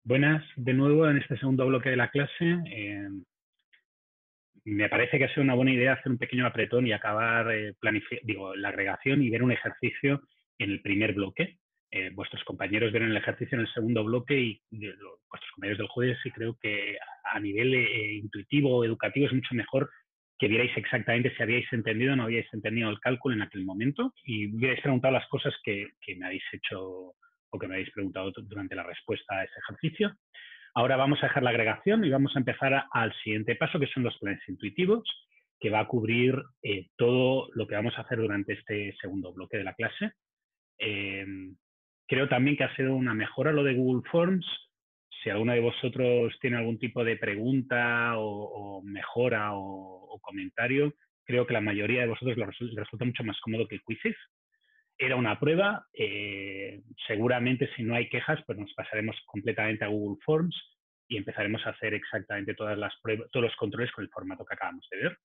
Buenas, de nuevo en este segundo bloque de la clase. Me parece que ha sido una buena idea hacer un pequeño apretón y acabar la agregación y ver un ejercicio en el primer bloque. Vuestros compañeros ven el ejercicio en el segundo bloque y vuestros compañeros del jueves, y creo que a nivel intuitivo o educativo es mucho mejor que vierais exactamente si habíais entendido o no habíais entendido el cálculo en aquel momento y hubierais preguntado las cosas que me habéis hecho o que me habéis preguntado durante la respuesta a ese ejercicio. Ahora vamos a dejar la agregación y vamos a empezar al siguiente paso, que son los planes intuitivos, que va a cubrir todo lo que vamos a hacer durante este segundo bloque de la clase. Creo también que ha sido una mejora lo de Google Forms. Si alguno de vosotros tiene algún tipo de pregunta o mejora o comentario, creo que la mayoría de vosotros les resulta mucho más cómodo que Quizzes. Era una prueba, seguramente si no hay quejas, pues nos pasaremos completamente a Google Forms y empezaremos a hacer exactamente todas las pruebas, todos los controles con el formato que acabamos de ver.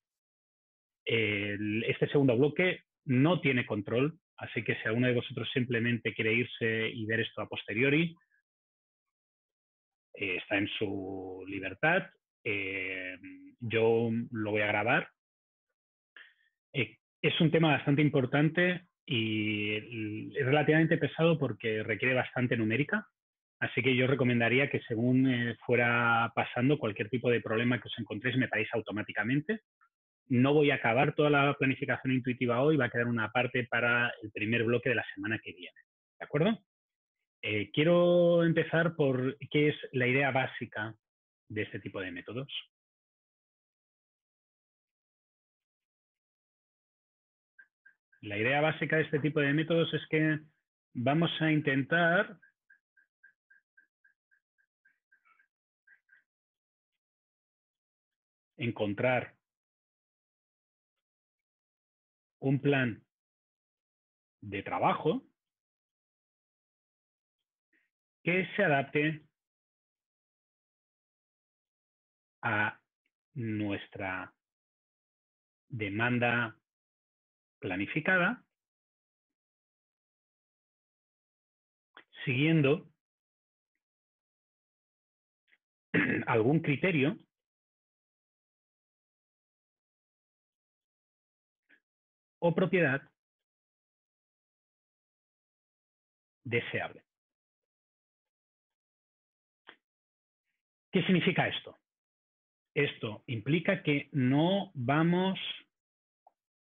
Este segundo bloque no tiene control, así que si alguno de vosotros simplemente quiere irse y ver esto a posteriori, está en su libertad. Yo lo voy a grabar. Es un tema bastante importante y es relativamente pesado porque requiere bastante numérica, así que yo recomendaría que según fuera pasando cualquier tipo de problema que os encontréis me paréis automáticamente. No voy a acabar toda la planificación intuitiva hoy, va a quedar una parte para el primer bloque de la semana que viene, ¿de acuerdo? Quiero empezar por qué es la idea básica de este tipo de métodos. La idea básica de este tipo de métodos es que vamos a intentar encontrar un plan de trabajo que se adapte a nuestra demanda planificada, siguiendo algún criterio o propiedad deseable. ¿Qué significa esto? Esto implica que no vamos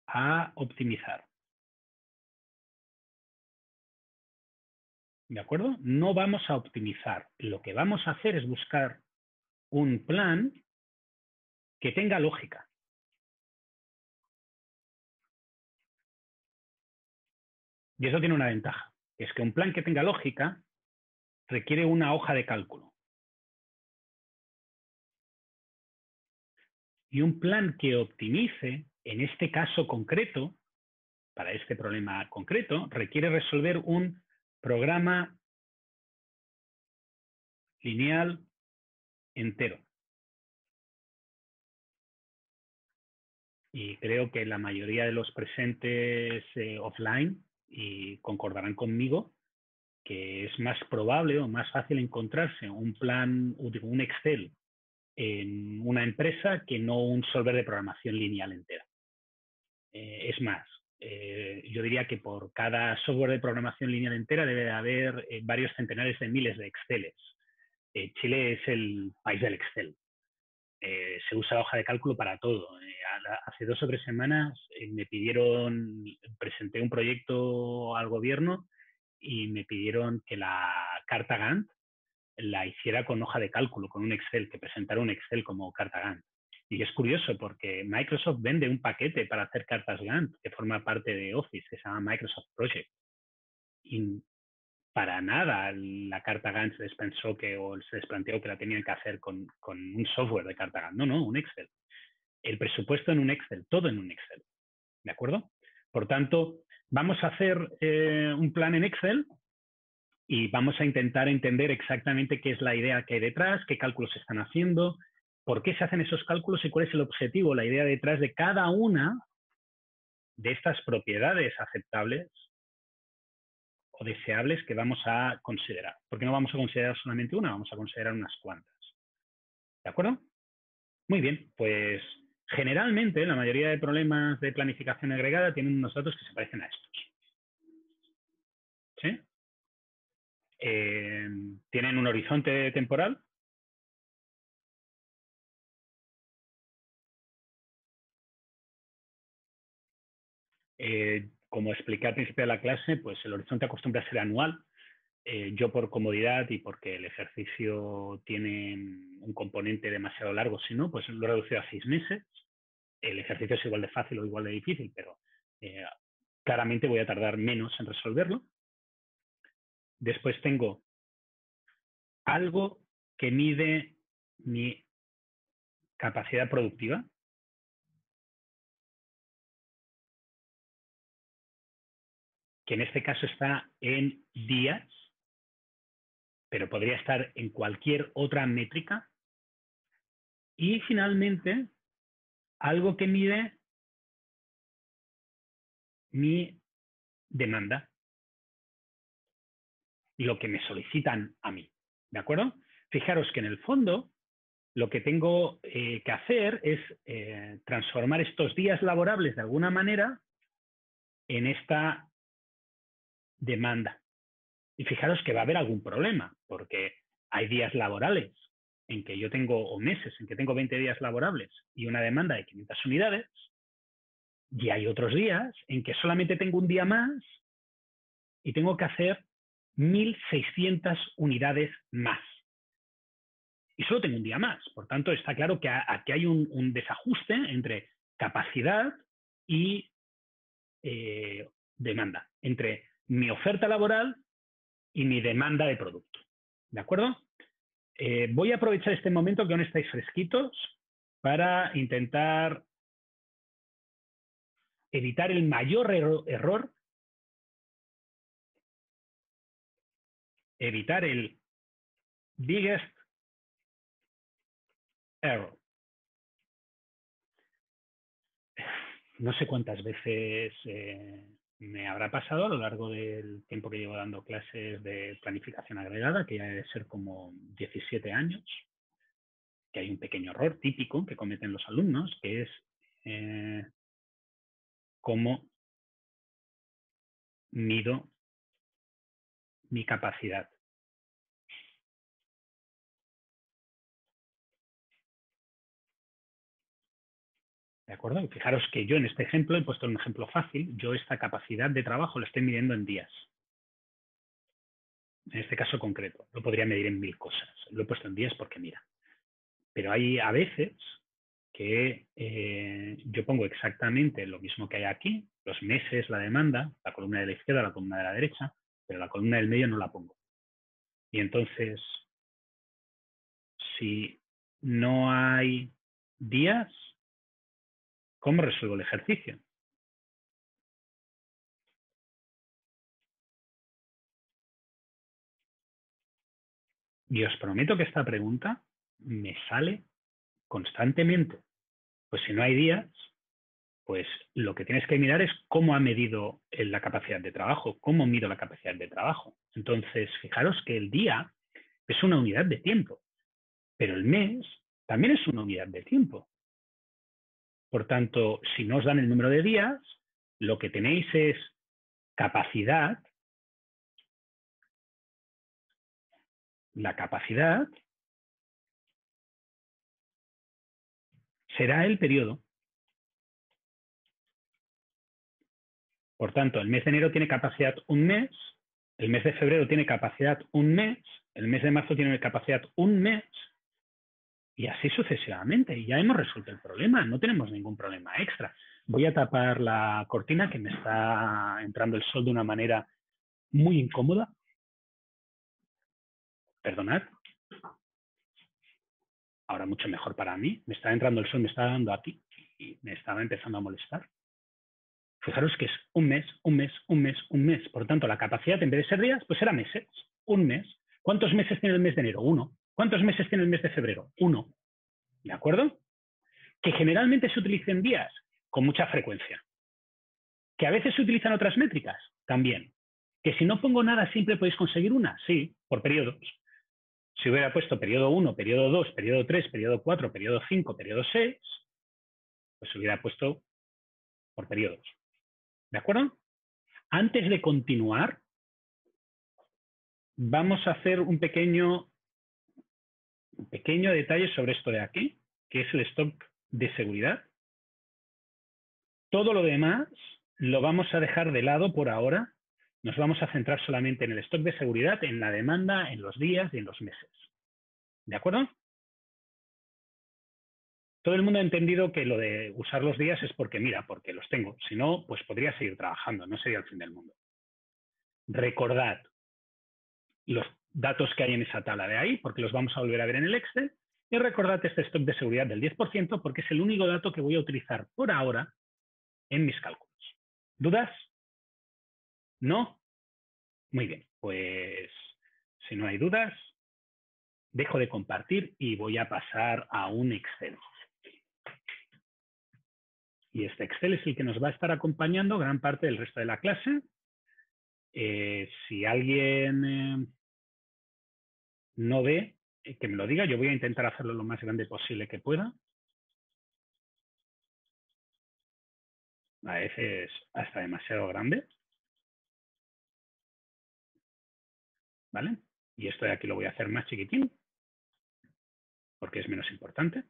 a optimizar. ¿De acuerdo? No vamos a optimizar. Lo que vamos a hacer es buscar un plan que tenga lógica. Y eso tiene una ventaja. Es que un plan que tenga lógica requiere una hoja de cálculo. Y un plan que optimice, en este caso concreto, para este problema concreto, requiere resolver un programa lineal entero. Y creo que la mayoría de los presentes offline y concordarán conmigo que es más probable o más fácil encontrarse un plan, un Excel en una empresa que no un solver de programación lineal entera. Es más, yo diría que por cada software de programación lineal entera debe de haber varios centenares de miles de Exceles. Chile es el país del Excel. Se usa la hoja de cálculo para todo. Hace 2 o 3 semanas presenté un proyecto al gobierno y me pidieron que la carta Gantt la hiciera con hoja de cálculo, con un Excel, que presentara un Excel como carta Gantt. Y es curioso porque Microsoft vende un paquete para hacer cartas Gantt que forma parte de Office, que se llama Microsoft Project. Y para nada la carta Gantt se les pensó o se les planteó que la tenían que hacer con un software de carta Gantt. No, un Excel. El presupuesto en un Excel, todo en un Excel. ¿De acuerdo? Por tanto, vamos a hacer un plan en Excel y vamos a intentar entender exactamente qué es la idea que hay detrás, qué cálculos se están haciendo, por qué se hacen esos cálculos y cuál es el objetivo, la idea detrás de cada una de estas propiedades aceptables o deseables que vamos a considerar. Porque no vamos a considerar solamente una, vamos a considerar unas cuantas. ¿De acuerdo? Muy bien, pues generalmente la mayoría de problemas de planificación agregada tienen unos datos que se parecen a estos. ¿Sí? Tienen un horizonte temporal. Como expliqué al principio de la clase, pues el horizonte acostumbra a ser anual. Yo por comodidad y porque el ejercicio tiene un componente demasiado largo, si no, pues lo he reducido a 6 meses. El ejercicio es igual de fácil o igual de difícil, pero claramente voy a tardar menos en resolverlo. Después tengo algo que mide mi capacidad productiva, que en este caso está en días, pero podría estar en cualquier otra métrica. Y finalmente, algo que mide mi demanda, lo que me solicitan a mí. ¿De acuerdo? Fijaros que en el fondo lo que tengo que hacer es transformar estos días laborables de alguna manera en esta demanda. Y fijaros que va a haber algún problema, porque hay días laborales en que yo tengo, o meses en que tengo 20 días laborables y una demanda de 500 unidades, y hay otros días en que solamente tengo un día más y tengo que hacer 1.600 unidades más. Y solo tengo un día más. Por tanto, está claro que aquí hay un desajuste entre capacidad y demanda, entre mi oferta laboral y mi demanda de producto. ¿De acuerdo? Voy a aprovechar este momento que aún estáis fresquitos para intentar evitar el mayor error, evitar el biggest error. No sé cuántas veces me habrá pasado a lo largo del tiempo que llevo dando clases de planificación agregada, que ya debe ser como 17 años, que hay un pequeño error típico que cometen los alumnos, que es cómo mido mi capacidad. ¿De acuerdo? Y fijaros que yo en este ejemplo he puesto un ejemplo fácil. Yo esta capacidad de trabajo la estoy midiendo en días. En este caso concreto. Lo podría medir en 1000 cosas. Lo he puesto en días porque mira. Pero hay a veces que yo pongo exactamente lo mismo que hay aquí. Los meses, la demanda, la columna de la izquierda, la columna de la derecha. Pero la columna del medio no la pongo. Y entonces, si no hay días, ¿cómo resuelvo el ejercicio? Y os prometo que esta pregunta me sale constantemente. Pues si no hay días, pues lo que tienes que mirar es cómo ha medido la capacidad de trabajo, cómo mido la capacidad de trabajo. Entonces, fijaros que el día es una unidad de tiempo, pero el mes también es una unidad de tiempo. Por tanto, si no os dan el número de días, lo que tenéis es capacidad. La capacidad será el periodo. Por tanto, el mes de enero tiene capacidad un mes, el mes de febrero tiene capacidad un mes, el mes de marzo tiene capacidad un mes, y así sucesivamente. Y ya hemos resuelto el problema, no tenemos ningún problema extra. Voy a tapar la cortina, que me está entrando el sol de una manera muy incómoda. Perdonad. Ahora mucho mejor para mí. Me está entrando el sol, me está dando aquí y me estaba empezando a molestar. Fijaros que es un mes, un mes, un mes, un mes. Por tanto, la capacidad en vez de ser días, pues será meses. Un mes. ¿Cuántos meses tiene el mes de enero? 1. ¿Cuántos meses tiene el mes de febrero? 1. ¿De acuerdo? Que generalmente se utilicen días con mucha frecuencia. ¿Que a veces se utilizan otras métricas? También. ¿Que si no pongo nada siempre podéis conseguir una? Sí, por periodos. Si hubiera puesto periodo 1, periodo 2, periodo 3, periodo 4, periodo 5, periodo 6, pues hubiera puesto por periodos. ¿De acuerdo? Antes de continuar, vamos a hacer un pequeño detalle sobre esto de aquí, que es el stock de seguridad. Todo lo demás lo vamos a dejar de lado por ahora. Nos vamos a centrar solamente en el stock de seguridad, en la demanda, en los días y en los meses. ¿De acuerdo? Todo el mundo ha entendido que lo de usar los días es porque, mira, porque los tengo. Si no, pues podría seguir trabajando, no sería el fin del mundo. Recordad los datos que hay en esa tabla de ahí, porque los vamos a volver a ver en el Excel. Y recordad este stock de seguridad del 10%, porque es el único dato que voy a utilizar por ahora en mis cálculos. ¿Dudas? ¿No? Muy bien, pues si no hay dudas, dejo de compartir y voy a pasar a un Excel. Y este Excel es el que nos va a estar acompañando gran parte del resto de la clase. Si alguien no ve, que me lo diga. Yo voy a intentar hacerlo lo más grande posible que pueda. A veces hasta demasiado grande. ¿Vale? Y esto de aquí lo voy a hacer más chiquitín, porque es menos importante.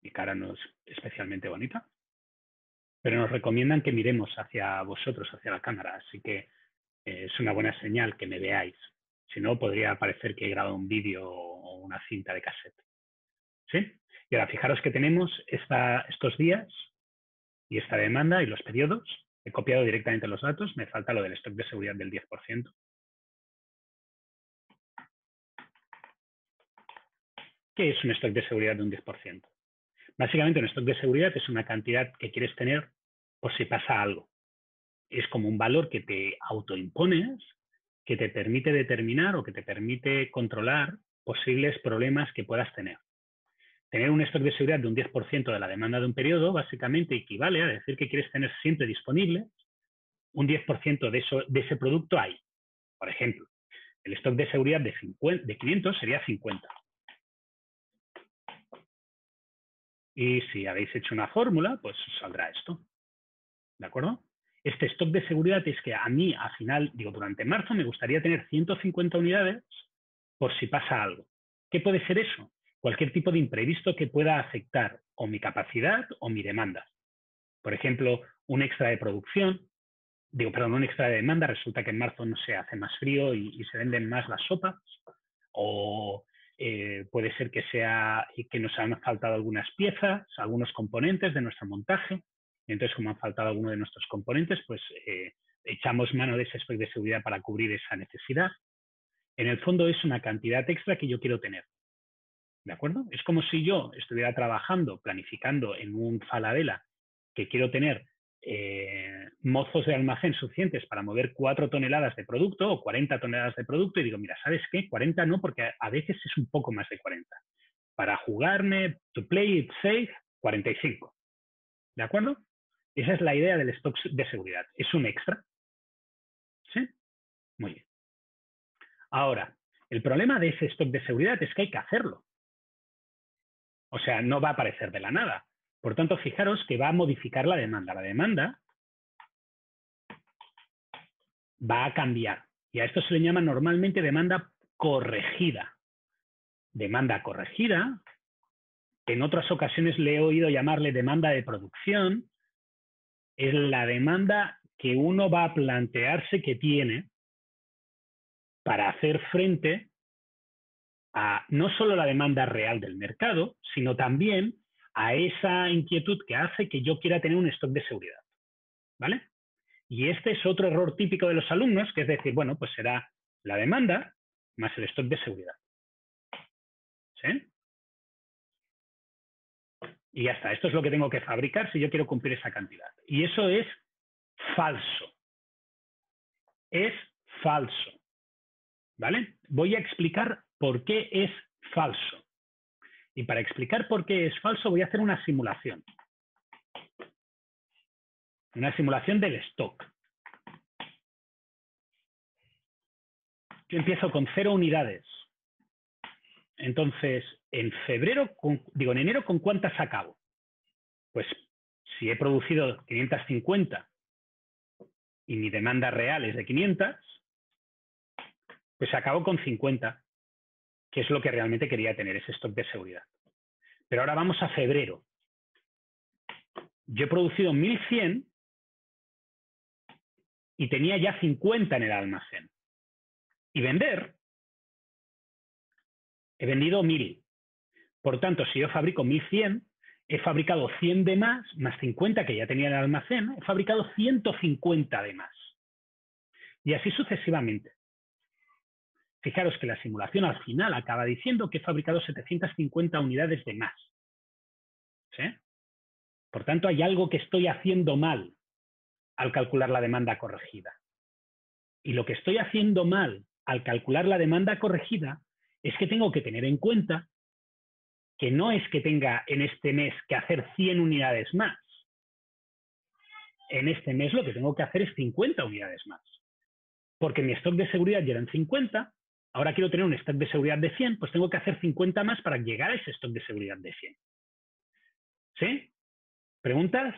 Mi cara no es especialmente bonita. Pero nos recomiendan que miremos hacia vosotros, hacia la cámara. Así que es una buena señal que me veáis. Si no, podría parecer que he grabado un vídeo o una cinta de cassette. ¿Sí? Y ahora fijaros que tenemos estos días y esta demanda y los periodos. He copiado directamente los datos. Me falta lo del stock de seguridad del 10%. ¿Qué es un stock de seguridad de un 10%? Básicamente, un stock de seguridad es una cantidad que quieres tener por si pasa algo. Es como un valor que te autoimpones, que te permite determinar o que te permite controlar posibles problemas que puedas tener. Tener un stock de seguridad de un 10% de la demanda de un periodo básicamente equivale a decir que quieres tener siempre disponible un 10% de ese producto ahí. Por ejemplo, el stock de seguridad de 500 sería 50. Y si habéis hecho una fórmula, pues os saldrá esto. ¿De acuerdo? Este stock de seguridad es que a mí, al final, durante marzo me gustaría tener 150 unidades por si pasa algo. ¿Qué puede ser eso? Cualquier tipo de imprevisto que pueda afectar o mi capacidad o mi demanda. Por ejemplo, un extra de producción, un extra de demanda, resulta que en marzo no se hace más frío y se venden más las sopas, o puede ser que nos han faltado algunas piezas, algunos componentes de nuestro montaje. Entonces, como han faltado algunos de nuestros componentes, pues echamos mano de ese stock de seguridad para cubrir esa necesidad. En el fondo es una cantidad extra que yo quiero tener. ¿De acuerdo? Es como si yo estuviera trabajando, planificando en un Falabella que quiero tener mozos de almacén suficientes para mover 4 toneladas de producto o 40 toneladas de producto y digo, mira, ¿sabes qué? 40 no, porque a veces es un poco más de 40. Para jugarme, to play it safe, 45. ¿De acuerdo? Esa es la idea del stock de seguridad. Es un extra. ¿Sí? Muy bien. Ahora, el problema de ese stock de seguridad es que hay que hacerlo. O sea, no va a aparecer de la nada. Por tanto, fijaros que va a modificar la demanda. La demanda va a cambiar. Y a esto se le llama normalmente demanda corregida. Demanda corregida, que en otras ocasiones le he oído llamarle demanda de producción, es la demanda que uno va a plantearse que tiene para hacer frente a no solo la demanda real del mercado, sino también a esa inquietud que hace que yo quiera tener un stock de seguridad. ¿Vale? Y este es otro error típico de los alumnos, que es decir, bueno, pues será la demanda más el stock de seguridad. ¿Sí? Y ya está. Esto es lo que tengo que fabricar si yo quiero cumplir esa cantidad. Y eso es falso. Es falso. ¿Vale? Voy a explicar por qué es falso. Y para explicar por qué es falso voy a hacer una simulación. Una simulación del stock. yo empiezo con 0 unidades. Entonces, en enero, ¿con cuántas acabo? Pues si he producido 550 y mi demanda real es de 500, pues acabo con 50, que es lo que realmente quería tener, ese stock de seguridad. Pero ahora vamos a febrero. Yo he producido 1100 y tenía ya 50 en el almacén. Y vender, he vendido 1000. Por tanto, si yo fabrico 1100, he fabricado 100 de más 50 que ya tenía en el almacén, he fabricado 150 de más. Y así sucesivamente. Fijaros que la simulación al final acaba diciendo que he fabricado 750 unidades de más. ¿Sí? Por tanto, hay algo que estoy haciendo mal al calcular la demanda corregida. Y lo que estoy haciendo mal al calcular la demanda corregida es que tengo que tener en cuenta que no es que tenga en este mes que hacer 100 unidades más. En este mes lo que tengo que hacer es 50 unidades más. Porque mi stock de seguridad ya eran 50, ahora quiero tener un stock de seguridad de 100, pues tengo que hacer 50 más para llegar a ese stock de seguridad de 100. ¿Sí? ¿Preguntas?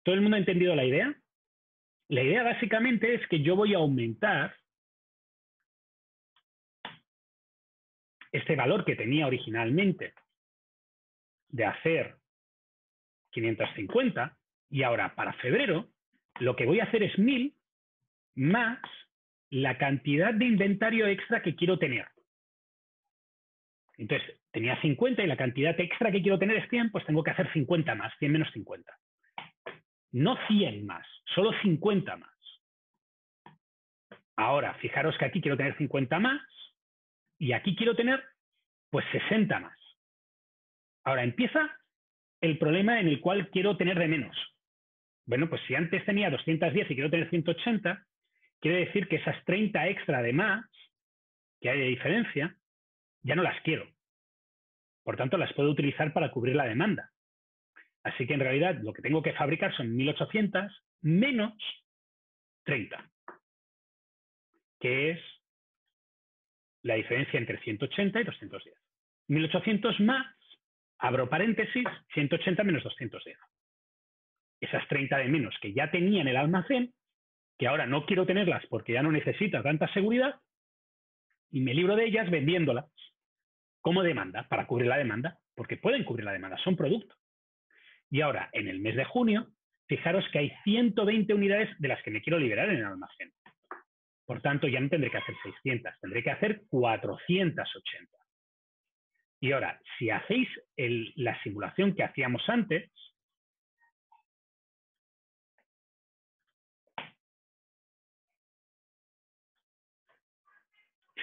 ¿Todo el mundo ha entendido la idea? La idea básicamente es que yo voy a aumentar este valor que tenía originalmente de hacer 550 y ahora para febrero lo que voy a hacer es 1000 más la cantidad de inventario extra que quiero tener. Entonces, tenía 50 y la cantidad extra que quiero tener es 100, pues tengo que hacer 50 más, 100 menos 50. No 100 más, solo 50 más. Ahora, fijaros que aquí quiero tener 50 más y aquí quiero tener pues 60 más. Ahora empieza el problema en el cual quiero tener de menos. Bueno, pues si antes tenía 210 y quiero tener 180, quiere decir que esas 30 extra de más que hay de diferencia, ya no las quiero. Por tanto, las puedo utilizar para cubrir la demanda. Así que en realidad lo que tengo que fabricar son 1800 menos 30, que es la diferencia entre 180 y 210. 1800 más, abro paréntesis, 180 menos 210. Esas 30 de menos que ya tenía en el almacén, que ahora no quiero tenerlas porque ya no necesita tanta seguridad, y me libro de ellas vendiéndolas como demanda, para cubrir la demanda, porque pueden cubrir la demanda, son producto. Y ahora, en el mes de junio, fijaros que hay 120 unidades de las que me quiero liberar en el almacén. Por tanto, ya no tendré que hacer 600, tendré que hacer 480. Y ahora, si hacéis la simulación que hacíamos antes,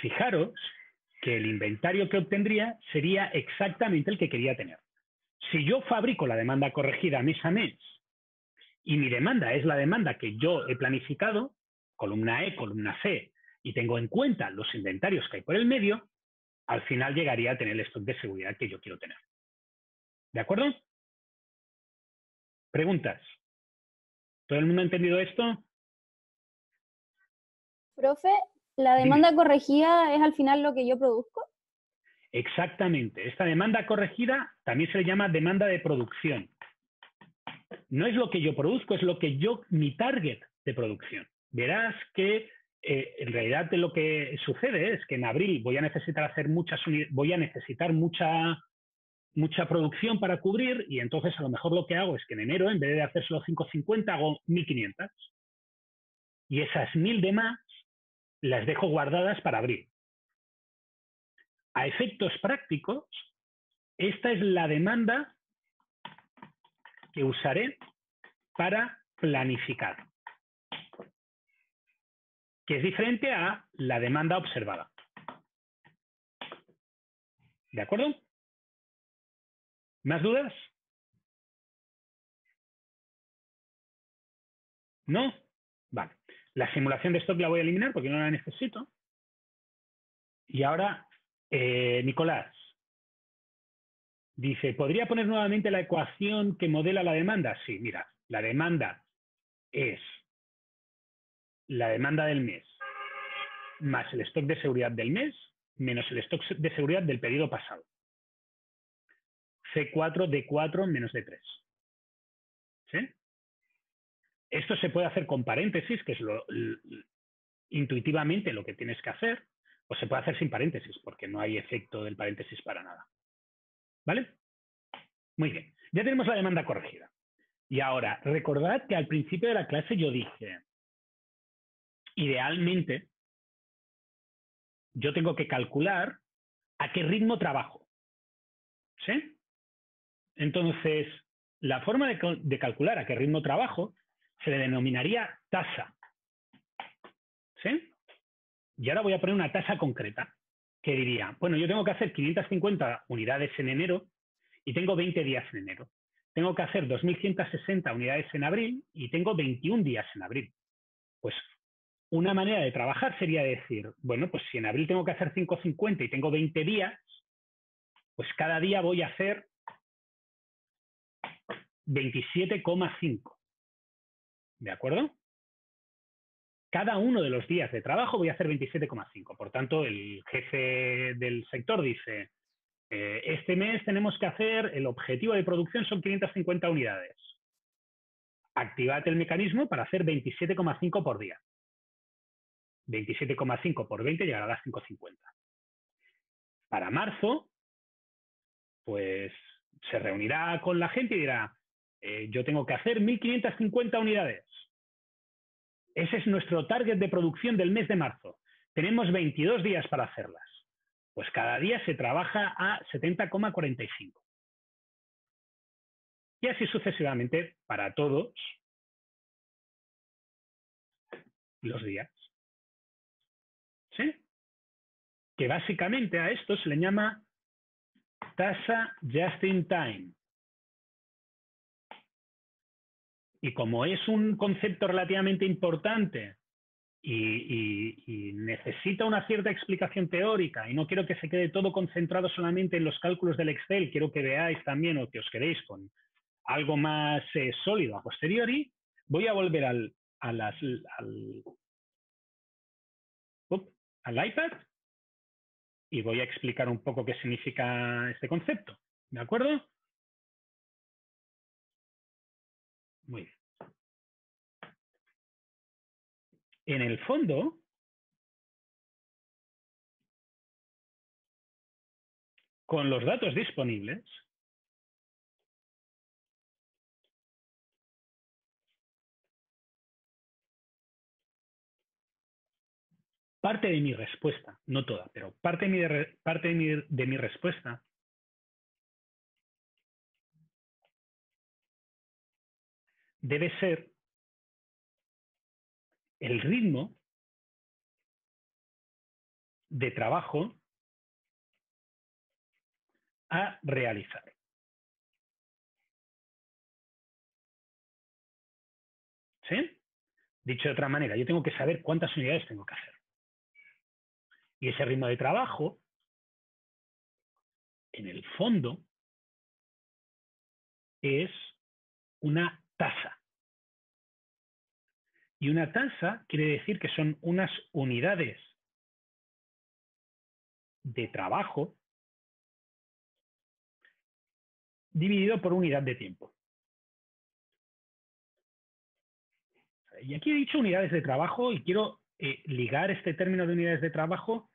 fijaros que el inventario que obtendría sería exactamente el que quería tener. Si yo fabrico la demanda corregida mes a mes y mi demanda es la demanda que yo he planificado, columna E, columna C, y tengo en cuenta los inventarios que hay por el medio, al final llegaría a tener el stock de seguridad que yo quiero tener. ¿De acuerdo? ¿Preguntas? ¿Todo el mundo ha entendido esto? Profe, ¿la demanda corregida es al final lo que yo produzco? Exactamente. Esta demanda corregida también se le llama demanda de producción. No es lo que yo produzco, es lo que mi target de producción. Verás que en realidad lo que sucede es que en abril voy a necesitar mucha producción para cubrir, y entonces a lo mejor lo que hago es que en enero, en vez de hacer solo 550, hago 1500. Y esas 1000 de más las dejo guardadas para abril. A efectos prácticos, esta es la demanda que usaré para planificar, que es diferente a la demanda observada. ¿De acuerdo? ¿Más dudas? ¿No? Vale. La simulación de stock la voy a eliminar porque no la necesito. Y ahora, Nicolás dice, ¿podría poner nuevamente la ecuación que modela la demanda? Sí, mira, la demanda es la demanda del mes más el stock de seguridad del mes menos el stock de seguridad del periodo pasado. C4, D4 menos D3. ¿Sí? Esto se puede hacer con paréntesis, que es intuitivamente lo que tienes que hacer, o se puede hacer sin paréntesis, porque no hay efecto del paréntesis para nada. ¿Vale? Muy bien. Ya tenemos la demanda corregida. Y ahora, recordad que al principio de la clase yo dije, idealmente, yo tengo que calcular a qué ritmo trabajo. ¿Sí? Entonces, la forma de calcular a qué ritmo trabajo se le denominaría tasa. ¿Sí? Y ahora voy a poner una tasa concreta, que diría, bueno, yo tengo que hacer 550 unidades en enero y tengo 20 días en enero. Tengo que hacer 2.160 unidades en abril y tengo 21 días en abril. Pues una manera de trabajar sería decir, bueno, pues si en abril tengo que hacer 550 y tengo 20 días, pues cada día voy a hacer 27,5. ¿De acuerdo? Cada uno de los días de trabajo voy a hacer 27,5. Por tanto, el jefe del sector dice, este mes tenemos que hacer, el objetivo de producción son 550 unidades. Activad el mecanismo para hacer 27,5 por día. 27,5 por 20 llegará a las 550. Para marzo, pues se reunirá con la gente y dirá, yo tengo que hacer 1.550 unidades. Ese es nuestro target de producción del mes de marzo. Tenemos 22 días para hacerlas. Pues cada día se trabaja a 70,45. Y así sucesivamente para todos los días. ¿Sí? Que básicamente a esto se le llama tasa just in time. Y como es un concepto relativamente importante y necesita una cierta explicación teórica y no quiero que se quede todo concentrado solamente en los cálculos del Excel, quiero que veáis también o que os quedéis con algo más sólido a posteriori, voy a volver al iPad y voy a explicar un poco qué significa este concepto. ¿De acuerdo? Muy bien. En el fondo, con los datos disponibles, parte de mi respuesta, no toda, pero parte de mi respuesta debe ser el ritmo de trabajo a realizar. ¿Sí? Dicho de otra manera, yo tengo que saber cuántas unidades tengo que hacer. Y ese ritmo de trabajo, en el fondo, es una tasa. Y una tasa quiere decir que son unas unidades de trabajo dividido por unidad de tiempo. Y aquí he dicho unidades de trabajo y quiero ligar este término de unidades de trabajo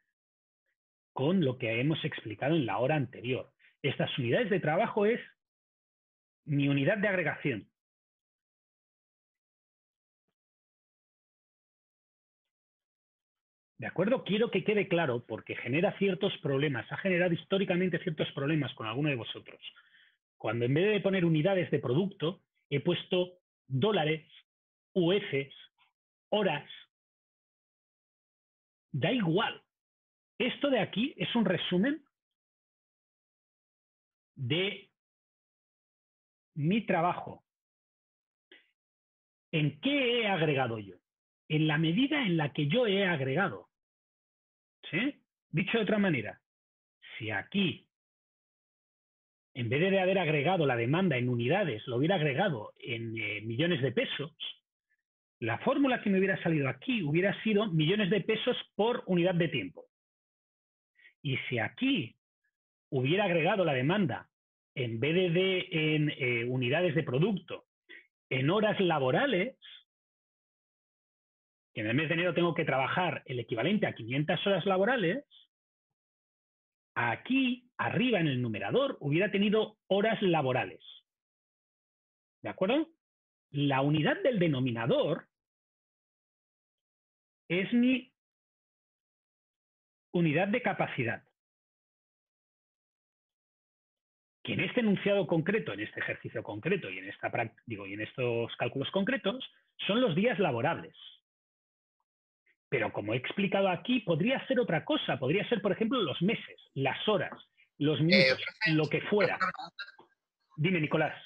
con lo que hemos explicado en la hora anterior. Estas unidades de trabajo es mi unidad de agregación. ¿De acuerdo? Quiero que quede claro porque genera ciertos problemas, ha generado históricamente ciertos problemas con alguno de vosotros. Cuando en vez de poner unidades de producto, he puesto dólares, UFs, horas. Da igual. Esto de aquí es un resumen de mi trabajo. ¿En qué he agregado yo? En la medida en la que yo he agregado. ¿Sí? Dicho de otra manera, si aquí, en vez de haber agregado la demanda en unidades, lo hubiera agregado en millones de pesos, La fórmula que me hubiera salido aquí hubiera sido millones de pesos por unidad de tiempo. Y si aquí hubiera agregado la demanda, en vez de en unidades de producto, en horas laborales, que en el mes de enero tengo que trabajar el equivalente a 500 horas laborales, aquí, arriba en el numerador, hubiera tenido horas laborales. ¿De acuerdo? La unidad del denominador es mi unidad de capacidad. Que en este enunciado concreto, en este ejercicio concreto y en estos cálculos concretos, son los días laborables. Pero como he explicado aquí, podría ser otra cosa. Podría ser, por ejemplo, los meses, las horas, los minutos, lo que fuera. Dime, Nicolás.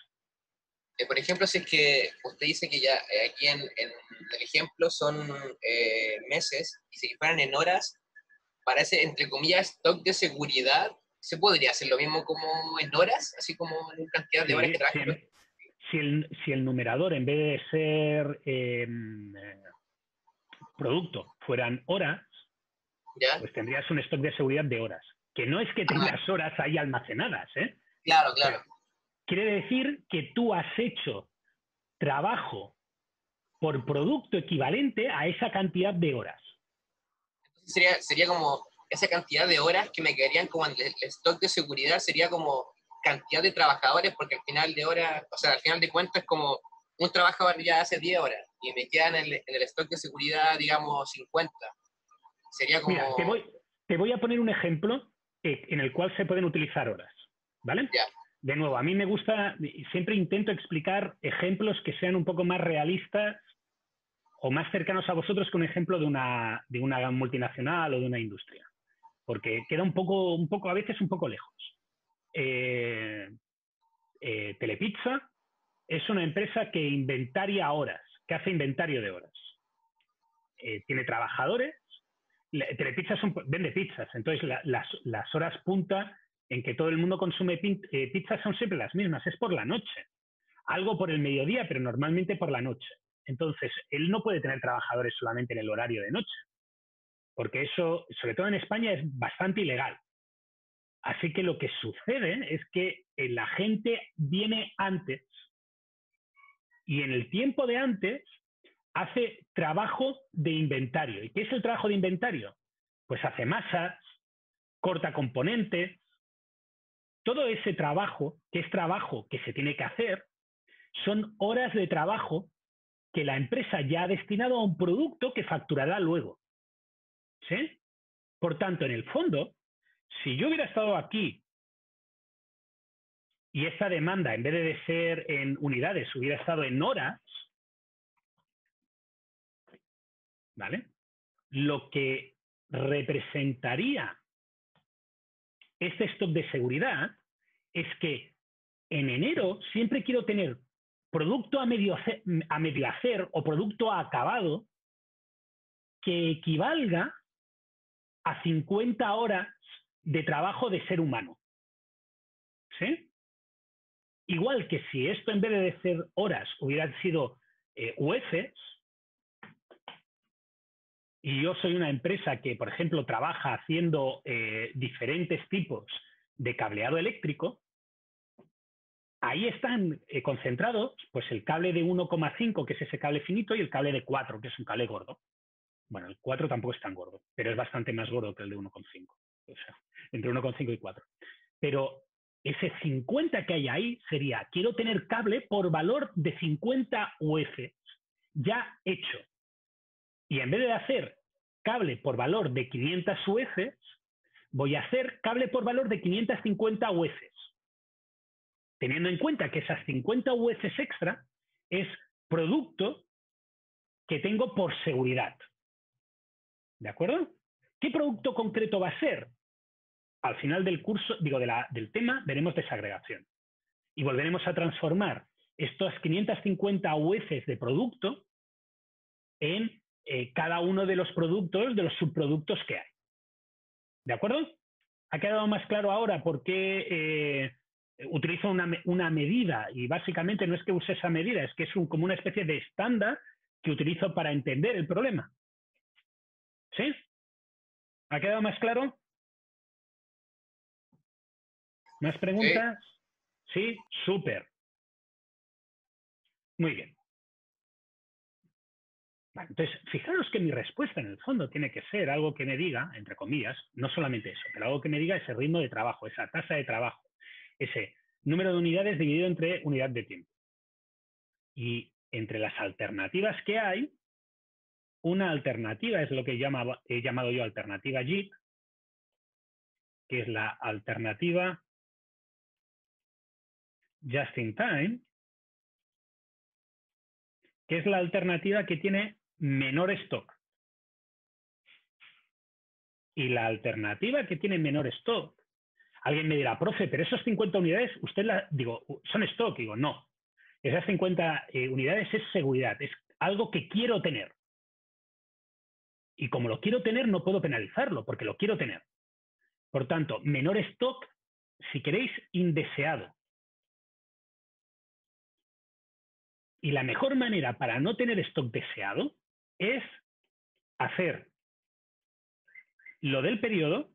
Por ejemplo, si es que usted dice que ya aquí en el ejemplo son meses, y si fueran en horas, para ese, entre comillas, stock de seguridad, ¿se podría hacer lo mismo como en horas? Así como en cantidad de horas que trabaja. Si el numerador, en vez de ser producto, fueran horas, ¿ya? Pues tendrías un stock de seguridad de horas. Que no es que tengas horas ahí almacenadas, ¿eh? Claro, claro. O sea, quiere decir que tú has hecho trabajo por producto equivalente a esa cantidad de horas. Entonces sería como esa cantidad de horas que me quedarían como en el stock de seguridad, sería como cantidad de trabajadores, porque al final de horas, o sea, al final de cuentas, como un trabajador ya hace 10 horas y me quedan en el stock de seguridad, digamos, 50. Sería como... Mira, te voy a poner un ejemplo en el cual se pueden utilizar horas, ¿vale? Ya. De nuevo, a mí me gusta, siempre intento explicar ejemplos que sean un poco más realistas o más cercanos a vosotros que un ejemplo de una multinacional o de una industria, porque queda un poco a veces un poco lejos. Telepizza es una empresa que inventaria horas, que hace inventario de horas. Tiene trabajadores. Telepizza vende pizzas, entonces las horas punta en que todo el mundo consume pizzas son siempre las mismas, es por la noche. Algo por el mediodía, pero normalmente por la noche. Entonces, él no puede tener trabajadores solamente en el horario de noche, porque eso, sobre todo en España, es bastante ilegal. Así que lo que sucede es que la gente viene antes y en el tiempo de antes hace trabajo de inventario. ¿Y qué es el trabajo de inventario? Pues hace masas, corta componentes. Todo ese trabajo, que es trabajo que se tiene que hacer, son horas de trabajo que la empresa ya ha destinado a un producto que facturará luego. ¿Sí? Por tanto, en el fondo, si yo hubiera estado aquí y esta demanda, en vez de ser en unidades, hubiera estado en horas, ¿vale? Lo que representaría este stock de seguridad es que en enero siempre quiero tener producto a medio hacer o producto acabado que equivalga a 50 horas de trabajo de ser humano. ¿Sí? Igual que si esto en vez de ser horas hubieran sido UFs, y yo soy una empresa que, por ejemplo, trabaja haciendo diferentes tipos de cableado eléctrico, ahí están concentrados pues el cable de 1,5, que es ese cable finito, y el cable de 4, que es un cable gordo. Bueno, el 4 tampoco es tan gordo, pero es bastante más gordo que el de 1,5. O sea, entre 1,5 y 4. Pero ese 50 que hay ahí sería, quiero tener cable por valor de 50 UF ya hecho. Y en vez de hacer cable por valor de 500 UF, voy a hacer cable por valor de 550 UF. Teniendo en cuenta que esas 50 UF extra es producto que tengo por seguridad. ¿De acuerdo? ¿Qué producto concreto va a ser? Al final del curso, del tema, veremos desagregación. Y volveremos a transformar estos 550 UFs de producto en cada uno de los productos, de los subproductos que hay. ¿De acuerdo? ¿Ha quedado más claro ahora por qué utilizo una medida? Y básicamente no es que use esa medida, es que es como una especie de estándar que utilizo para entender el problema. ¿Sí? ¿Ha quedado más claro? ¿Más preguntas? Sí, súper. Muy bien. Vale, entonces, fijaros que mi respuesta en el fondo tiene que ser algo que me diga, entre comillas, no solamente eso, pero algo que me diga ese ritmo de trabajo, esa tasa de trabajo, ese número de unidades dividido entre unidad de tiempo. Y entre las alternativas que hay, una alternativa es lo que he llamado yo alternativa JIT, que es la alternativa Just in Time, que es la alternativa que tiene menor stock. Y la alternativa que tiene menor stock, alguien me dirá, profe, pero esas 50 unidades, digo, son stock. Digo, no. Esas 50 unidades es seguridad, es algo que quiero tener. Y como lo quiero tener, no puedo penalizarlo, porque lo quiero tener. Por tanto, menor stock, si queréis, indeseado. Y la mejor manera para no tener stock deseado es hacer lo del periodo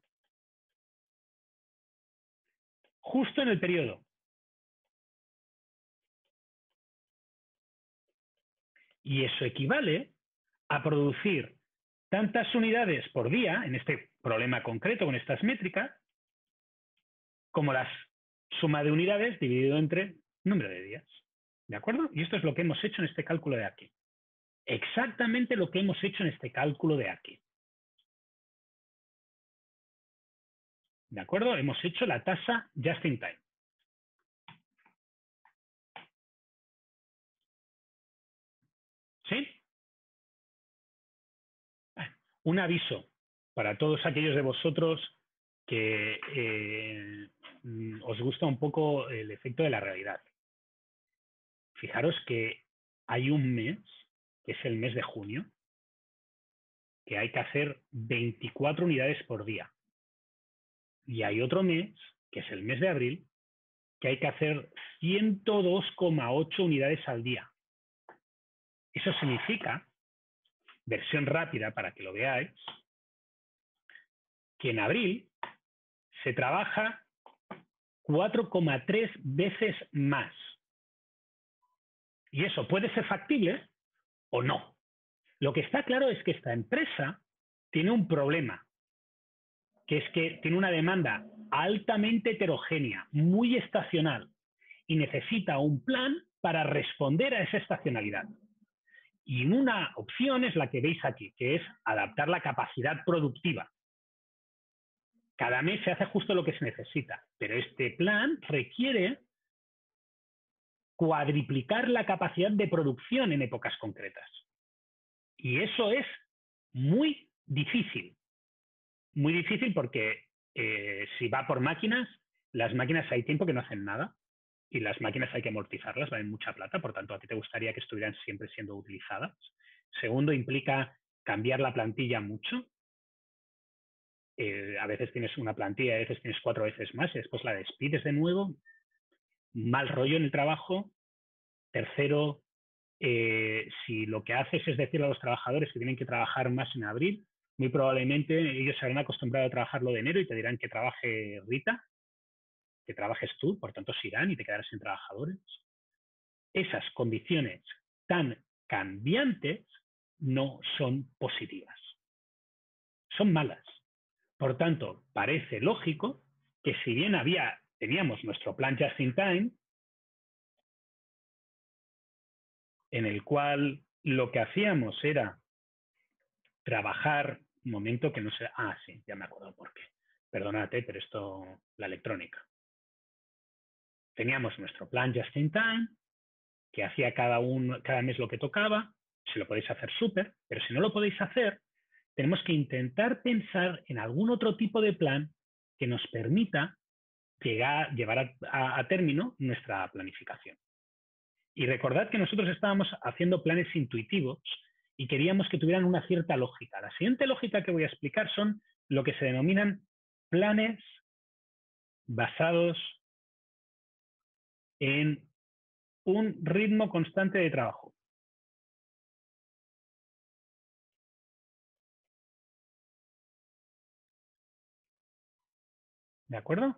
justo en el periodo. Y eso equivale a producir tantas unidades por día, en este problema concreto con estas métricas, como la suma de unidades dividido entre número de días. ¿De acuerdo? Y esto es lo que hemos hecho en este cálculo de aquí. Exactamente lo que hemos hecho en este cálculo de aquí. ¿De acuerdo? Hemos hecho la tasa just in time. ¿Sí? Un aviso para todos aquellos de vosotros que os gusta un poco el efecto de la realidad. Fijaros que hay un mes, que es el mes de junio, que hay que hacer 24 unidades por día. Y hay otro mes, que es el mes de abril, que hay que hacer 102,8 unidades al día. Eso significa, versión rápida para que lo veáis, que en abril se trabaja 4,3 veces más. Y eso puede ser factible o no. Lo que está claro es que esta empresa tiene un problema, que es que tiene una demanda altamente heterogénea, muy estacional, y necesita un plan para responder a esa estacionalidad. Y una opción es la que veis aquí, que es adaptar la capacidad productiva. Cada mes se hace justo lo que se necesita, pero este plan requiere cuadriplicar la capacidad de producción en épocas concretas. Y eso es muy difícil. Muy difícil porque si va por máquinas, las máquinas hay tiempo que no hacen nada y las máquinas hay que amortizarlas, valen mucha plata, por tanto a ti te gustaría que estuvieran siempre siendo utilizadas. Segundo, implica cambiar la plantilla mucho. A veces tienes una plantilla, a veces tienes 4 veces más y después la despides de nuevo. Mal rollo en el trabajo. Tercero, si lo que haces es decir a los trabajadores que tienen que trabajar más en abril, muy probablemente ellos se habrán acostumbrado a trabajarlo de enero y te dirán que trabaje Rita, que trabajes tú, por tanto se irán y te quedarás sin trabajadores. Esas condiciones tan cambiantes no son positivas. Son malas. Por tanto, parece lógico que si bien teníamos nuestro plan Just in Time, en el cual lo que hacíamos era trabajar, un momento que no sé, sí, ya me acuerdo por qué. Perdónate, pero esto, la electrónica. Teníamos nuestro plan Just in Time, que hacía cada mes lo que tocaba, si lo podéis hacer súper, pero si no lo podéis hacer, tenemos que intentar pensar en algún otro tipo de plan que nos permita llevar a término nuestra planificación. Y recordad que nosotros estábamos haciendo planes intuitivos y queríamos que tuvieran una cierta lógica. La siguiente lógica que voy a explicar son lo que se denominan planes basados en un ritmo constante de trabajo. ¿De acuerdo?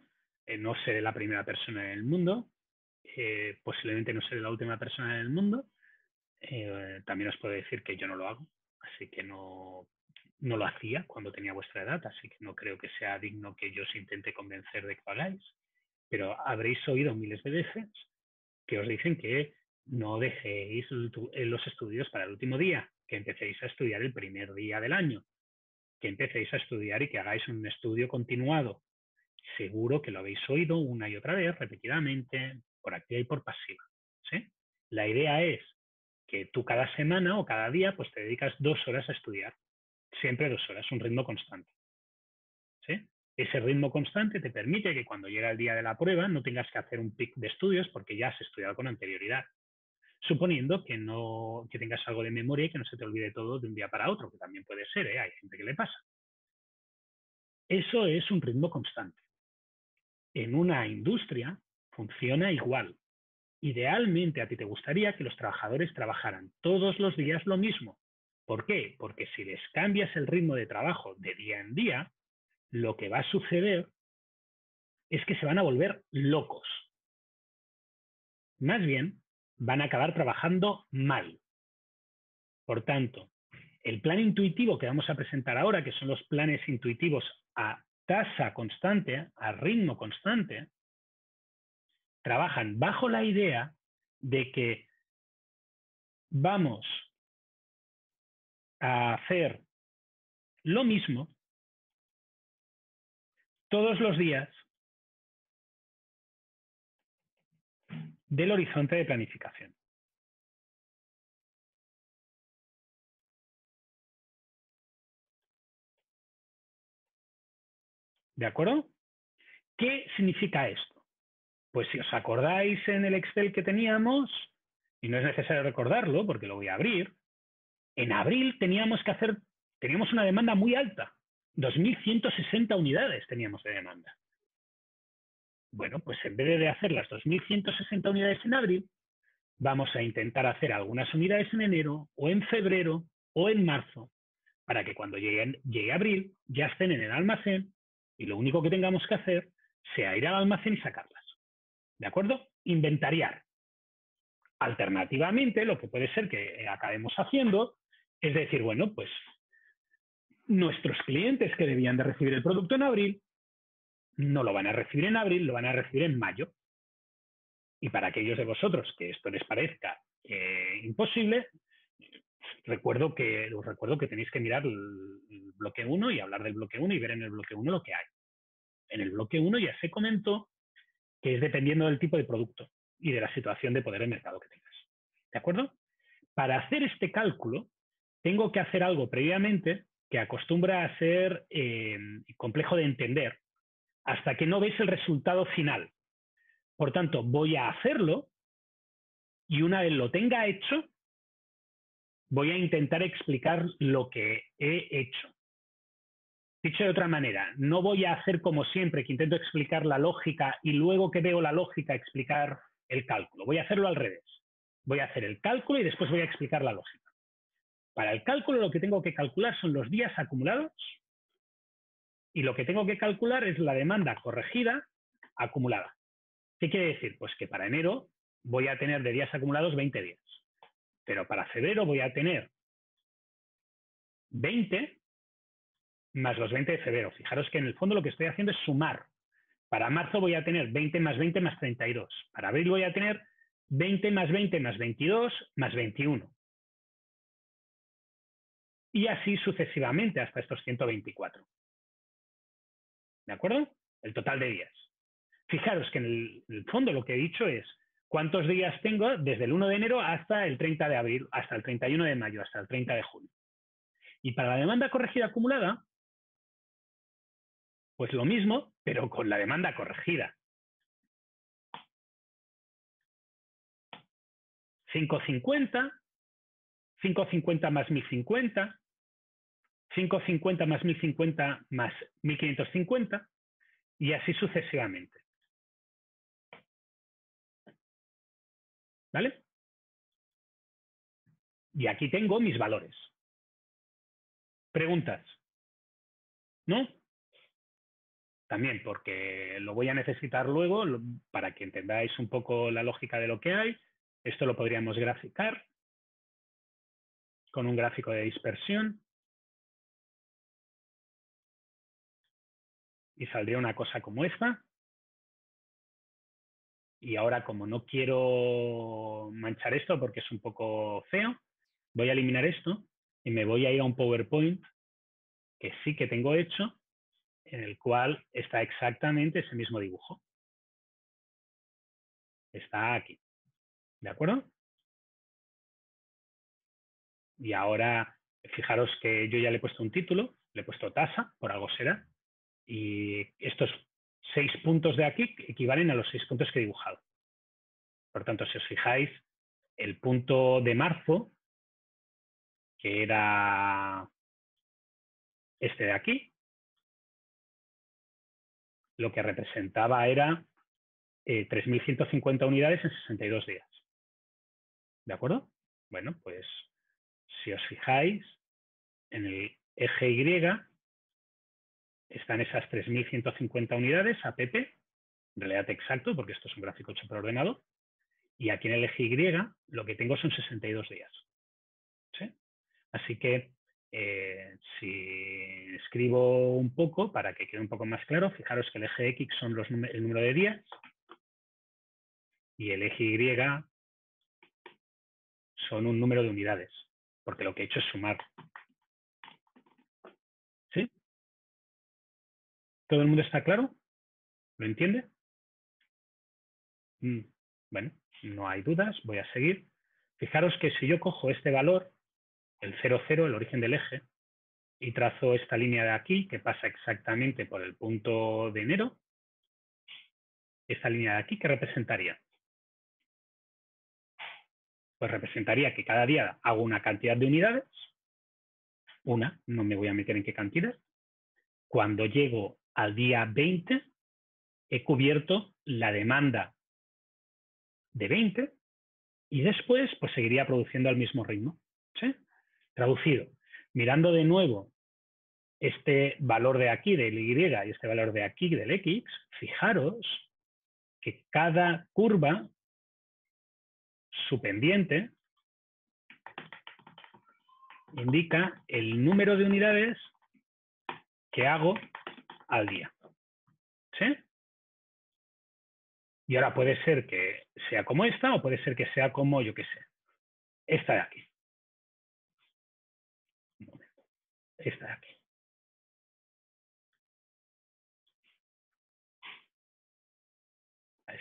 No seré la primera persona en el mundo, posiblemente no seré la última persona en el mundo. También os puedo decir que yo no lo hago, así que no lo hacía cuando tenía vuestra edad, así que no creo que sea digno que yo os intente convencer de que lo hagáis, pero habréis oído miles de veces que os dicen que no dejéis los estudios para el último día, que empecéis a estudiar el primer día del año, que empecéis a estudiar y que hagáis un estudio continuado. Seguro que lo habéis oído una y otra vez, repetidamente, por activa y por pasiva, ¿sí? La idea es que tú cada semana o cada día pues te dedicas 2 horas a estudiar. Siempre 2 horas, un ritmo constante, ¿sí? Ese ritmo constante te permite que cuando llega el día de la prueba no tengas que hacer un pic de estudios porque ya has estudiado con anterioridad. Suponiendo que tengas algo de memoria y que no se te olvide todo de un día para otro, que también puede ser, ¿eh? Hay gente que le pasa. Eso es un ritmo constante. En una industria funciona igual. Idealmente a ti te gustaría que los trabajadores trabajaran todos los días lo mismo. ¿Por qué? Porque si les cambias el ritmo de trabajo de día en día, lo que va a suceder es que se van a volver locos. Más bien, van a acabar trabajando mal. Por tanto, el plan intuitivo que vamos a presentar ahora, que son los planes intuitivos a tasa constante, a ritmo constante, trabajan bajo la idea de que vamos a hacer lo mismo todos los días del horizonte de planificación. ¿De acuerdo? ¿Qué significa esto? Pues si os acordáis en el Excel que teníamos, y no es necesario recordarlo porque lo voy a abrir, en abril teníamos una demanda muy alta, 2.160 unidades teníamos de demanda. Bueno, pues en vez de hacer las 2.160 unidades en abril, vamos a intentar hacer algunas unidades en enero, o en febrero, o en marzo, para que cuando llegue abril ya estén en el almacén y lo único que tengamos que hacer sea ir al almacén y sacarlas. ¿De acuerdo? Inventariar. Alternativamente, lo que puede ser que acabemos haciendo es decir, bueno, pues nuestros clientes que debían de recibir el producto en abril no lo van a recibir en abril, lo van a recibir en mayo. Y para aquellos de vosotros que esto les parezca imposible, os recuerdo que tenéis que mirar el bloque 1 y hablar del bloque 1 y ver en el bloque 1 lo que hay. En el bloque 1 ya se comentó que es dependiendo del tipo de producto y de la situación de poder de mercado que tengas. ¿De acuerdo? Para hacer este cálculo, tengo que hacer algo previamente que acostumbra a ser complejo de entender hasta que no ves el resultado final. Por tanto, voy a hacerlo y una vez lo tenga hecho, voy a intentar explicar lo que he hecho. Dicho de otra manera, no voy a hacer como siempre, que intento explicar la lógica y luego que veo la lógica explicar el cálculo. Voy a hacerlo al revés. Voy a hacer el cálculo y después voy a explicar la lógica. Para el cálculo lo que tengo que calcular son los días acumulados y lo que tengo que calcular es la demanda corregida acumulada. ¿Qué quiere decir? Pues que para enero voy a tener de días acumulados 20 días, pero para febrero voy a tener 20 más los 20 de febrero. Fijaros que en el fondo lo que estoy haciendo es sumar. Para marzo voy a tener 20 más 20 más 32. Para abril voy a tener 20 más 20 más 22 más 21. Y así sucesivamente hasta estos 124. ¿De acuerdo? El total de días. Fijaros que en el fondo lo que he dicho es cuántos días tengo desde el 1 de enero hasta el 30 de abril, hasta el 31 de mayo, hasta el 30 de junio. Y para la demanda corregida acumulada, pues lo mismo, pero con la demanda corregida. 550, 550 más 1050, 550 más 1050 más 1550 y así sucesivamente. ¿Vale? Y aquí tengo mis valores. ¿Preguntas? ¿No? También porque lo voy a necesitar luego para que entendáis un poco la lógica de lo que hay. Esto lo podríamos graficar con un gráfico de dispersión. Y saldría una cosa como esta. Y ahora, como no quiero manchar esto porque es un poco feo, voy a eliminar esto y me voy a ir a un PowerPoint que sí que tengo hecho, en el cual está exactamente ese mismo dibujo. Está aquí. ¿De acuerdo? Y ahora, fijaros que yo ya le he puesto un título, le he puesto tasa, por algo será, y estos 6 puntos de aquí equivalen a los 6 puntos que he dibujado. Por tanto, si os fijáis, el punto de marzo, que era este de aquí, lo que representaba era 3.150 unidades en 62 días. ¿De acuerdo? Bueno, pues si os fijáis, en el eje Y están esas 3.150 unidades APP, en realidad exacto, porque esto es un gráfico hecho por ordenador, y aquí en el eje Y lo que tengo son 62 días. ¿Sí? Así que si escribo un poco, para que quede un poco más claro, fijaros que el eje X son el número de días y el eje Y son un número de unidades, porque lo que he hecho es sumar. ¿Sí? ¿Todo el mundo está claro? ¿Lo entiende? Bueno, no hay dudas, voy a seguir. Fijaros que si yo cojo este valor, el 0, 0, el origen del eje, y trazo esta línea de aquí, que pasa exactamente por el punto de enero, esta línea de aquí, ¿qué representaría? Pues representaría que cada día hago una cantidad de unidades, no me voy a meter en qué cantidad. Cuando llego al día 20, he cubierto la demanda de 20 y después pues seguiría produciendo al mismo ritmo. ¿Sí? Traducido, mirando de nuevo este valor de aquí del Y y este valor de aquí del X, fijaros que cada curva, su pendiente, indica el número de unidades que hago al día. ¿Sí? Y ahora puede ser que sea como esta o puede ser que sea como, yo qué sé, esta de aquí. Esta de aquí.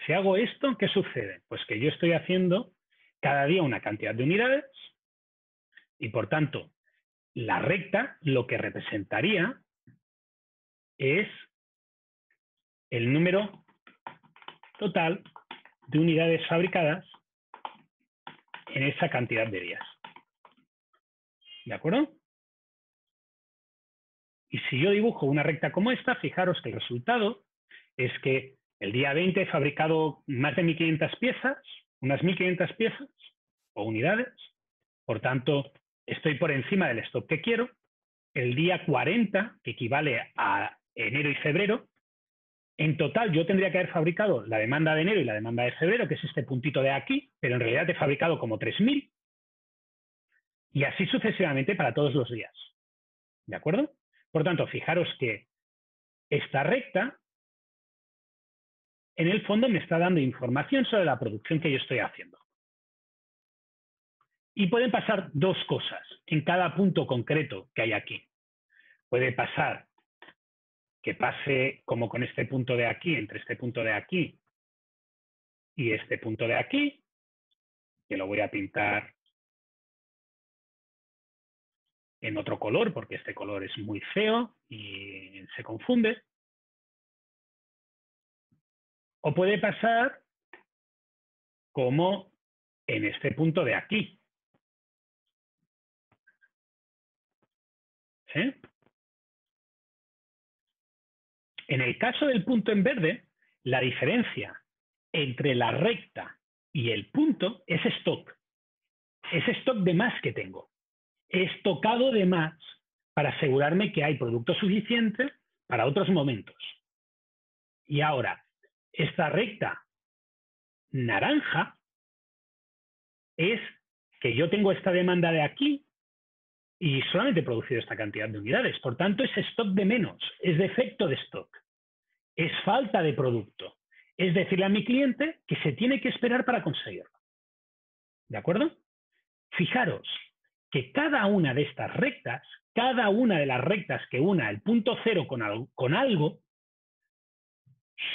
Si hago esto, ¿qué sucede? Pues que yo estoy haciendo cada día una cantidad de unidades y, por tanto, la recta lo que representaría es el número total de unidades fabricadas en esa cantidad de días. ¿De acuerdo? Y si yo dibujo una recta como esta, fijaros que el resultado es que el día 20 he fabricado más de 1.500 piezas, unas 1.500 piezas o unidades, por tanto, estoy por encima del stock que quiero. El día 40, que equivale a enero y febrero, en total yo tendría que haber fabricado la demanda de enero y la demanda de febrero, que es este puntito de aquí, pero en realidad he fabricado como 3.000, y así sucesivamente para todos los días. ¿De acuerdo? Por tanto, fijaros que esta recta, en el fondo, me está dando información sobre la producción que yo estoy haciendo. Y pueden pasar dos cosas en cada punto concreto que hay aquí. Puede pasar que pase como con este punto de aquí, entre este punto de aquí y este punto de aquí, que lo voy a pintar en otro color, porque este color es muy feo y se confunde. O puede pasar como en este punto de aquí. ¿Sí? En el caso del punto en verde, la diferencia entre la recta y el punto es stock. Es stock de más que tengo. He estocado de más para asegurarme que hay producto suficiente para otros momentos. Y ahora, esta recta naranja es que yo tengo esta demanda de aquí y solamente he producido esta cantidad de unidades. Por tanto, es stock de menos, es defecto de stock, es falta de producto. Es decirle a mi cliente que se tiene que esperar para conseguirlo. ¿De acuerdo? Fijaros que cada una de estas rectas, cada una de las rectas que una el punto cero con algo,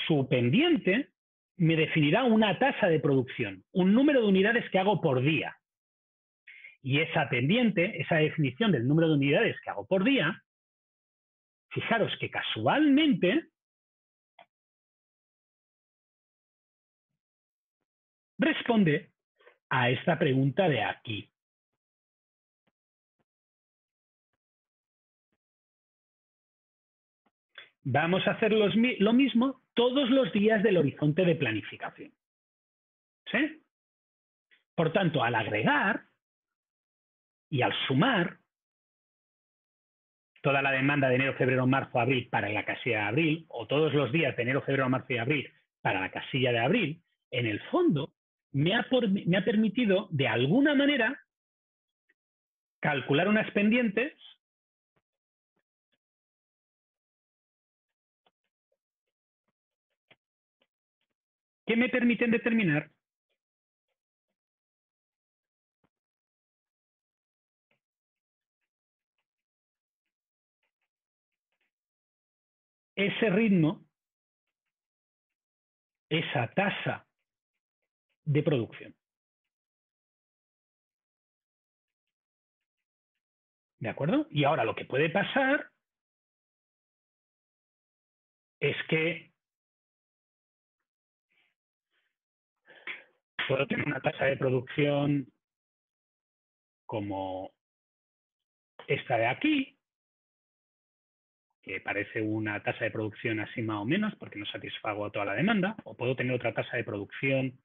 su pendiente me definirá una tasa de producción, un número de unidades que hago por día. Y esa pendiente, esa definición del número de unidades que hago por día, fijaros que casualmente responde a esta pregunta de aquí. Vamos a hacer lo mismo todos los días del horizonte de planificación. ¿Sí? Por tanto, al agregar y al sumar toda la demanda de enero, febrero, marzo, abril para la casilla de abril, o todos los días de enero, febrero, marzo y abril para la casilla de abril, en el fondo me ha permitido, de alguna manera, calcular unas pendientes que me permiten determinar ese ritmo, esa tasa de producción. ¿De acuerdo? Y ahora lo que puede pasar es que puedo tener una tasa de producción como esta de aquí, que parece una tasa de producción así más o menos, porque no satisfago toda la demanda, o puedo tener otra tasa de producción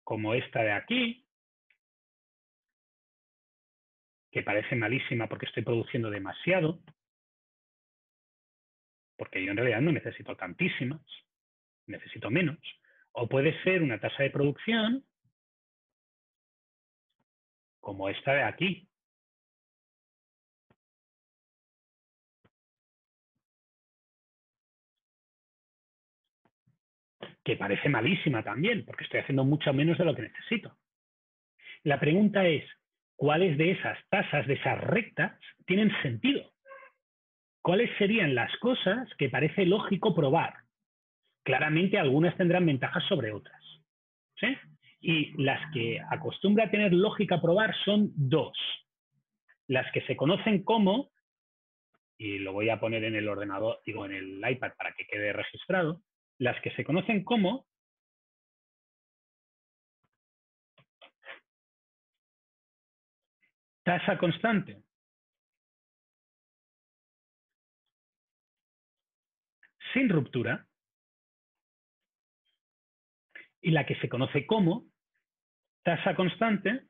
como esta de aquí, que parece malísima porque estoy produciendo demasiado, porque yo en realidad no necesito tantísimas, necesito menos. O puede ser una tasa de producción como esta de aquí, que parece malísima también, porque estoy haciendo mucho menos de lo que necesito. La pregunta es, ¿cuáles de esas tasas, de esas rectas, tienen sentido? ¿Cuáles serían las cosas que parece lógico probar? Claramente algunas tendrán ventajas sobre otras, ¿sí? Y las que acostumbra a tener lógica probar son dos. Las que se conocen como, y lo voy a poner en el ordenador, digo en el iPad para que quede registrado, las que se conocen como tasa constante sin ruptura y la que se conoce como tasa constante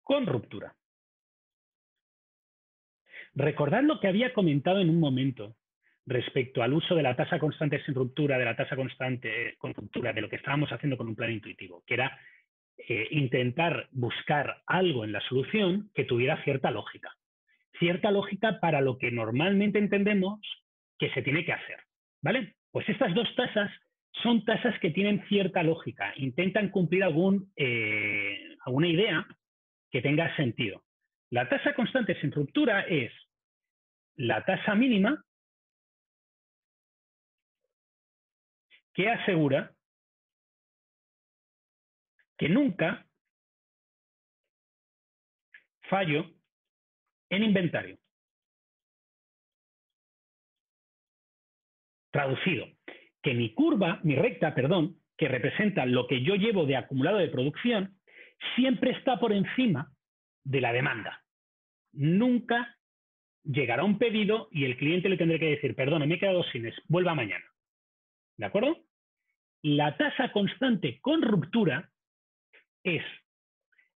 con ruptura. Recordad lo que había comentado en un momento respecto al uso de la tasa constante sin ruptura, de la tasa constante con ruptura, de lo que estábamos haciendo con un plan intuitivo, que era intentar buscar algo en la solución que tuviera cierta lógica. Cierta lógica para lo que normalmente entendemos que se tiene que hacer, ¿vale? Pues estas dos tasas son tasas que tienen cierta lógica, intentan cumplir alguna idea que tenga sentido. La tasa constante sin ruptura es la tasa mínima que asegura que nunca fallo en inventario. Traducido, que mi curva, mi recta, perdón, que representa lo que yo llevo de acumulado de producción, siempre está por encima de la demanda. Nunca llegará un pedido y el cliente le tendrá que decir, perdón, me he quedado sin eso, vuelva mañana. ¿De acuerdo? La tasa constante con ruptura es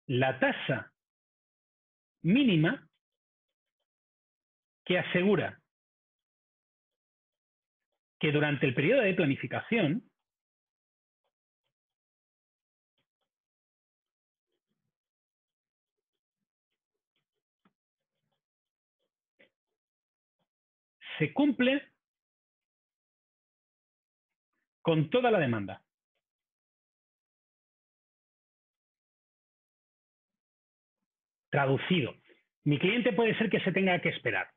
la tasa mínima que asegura que durante el periodo de planificación se cumple con toda la demanda. Traducido, mi cliente puede ser que se tenga que esperar,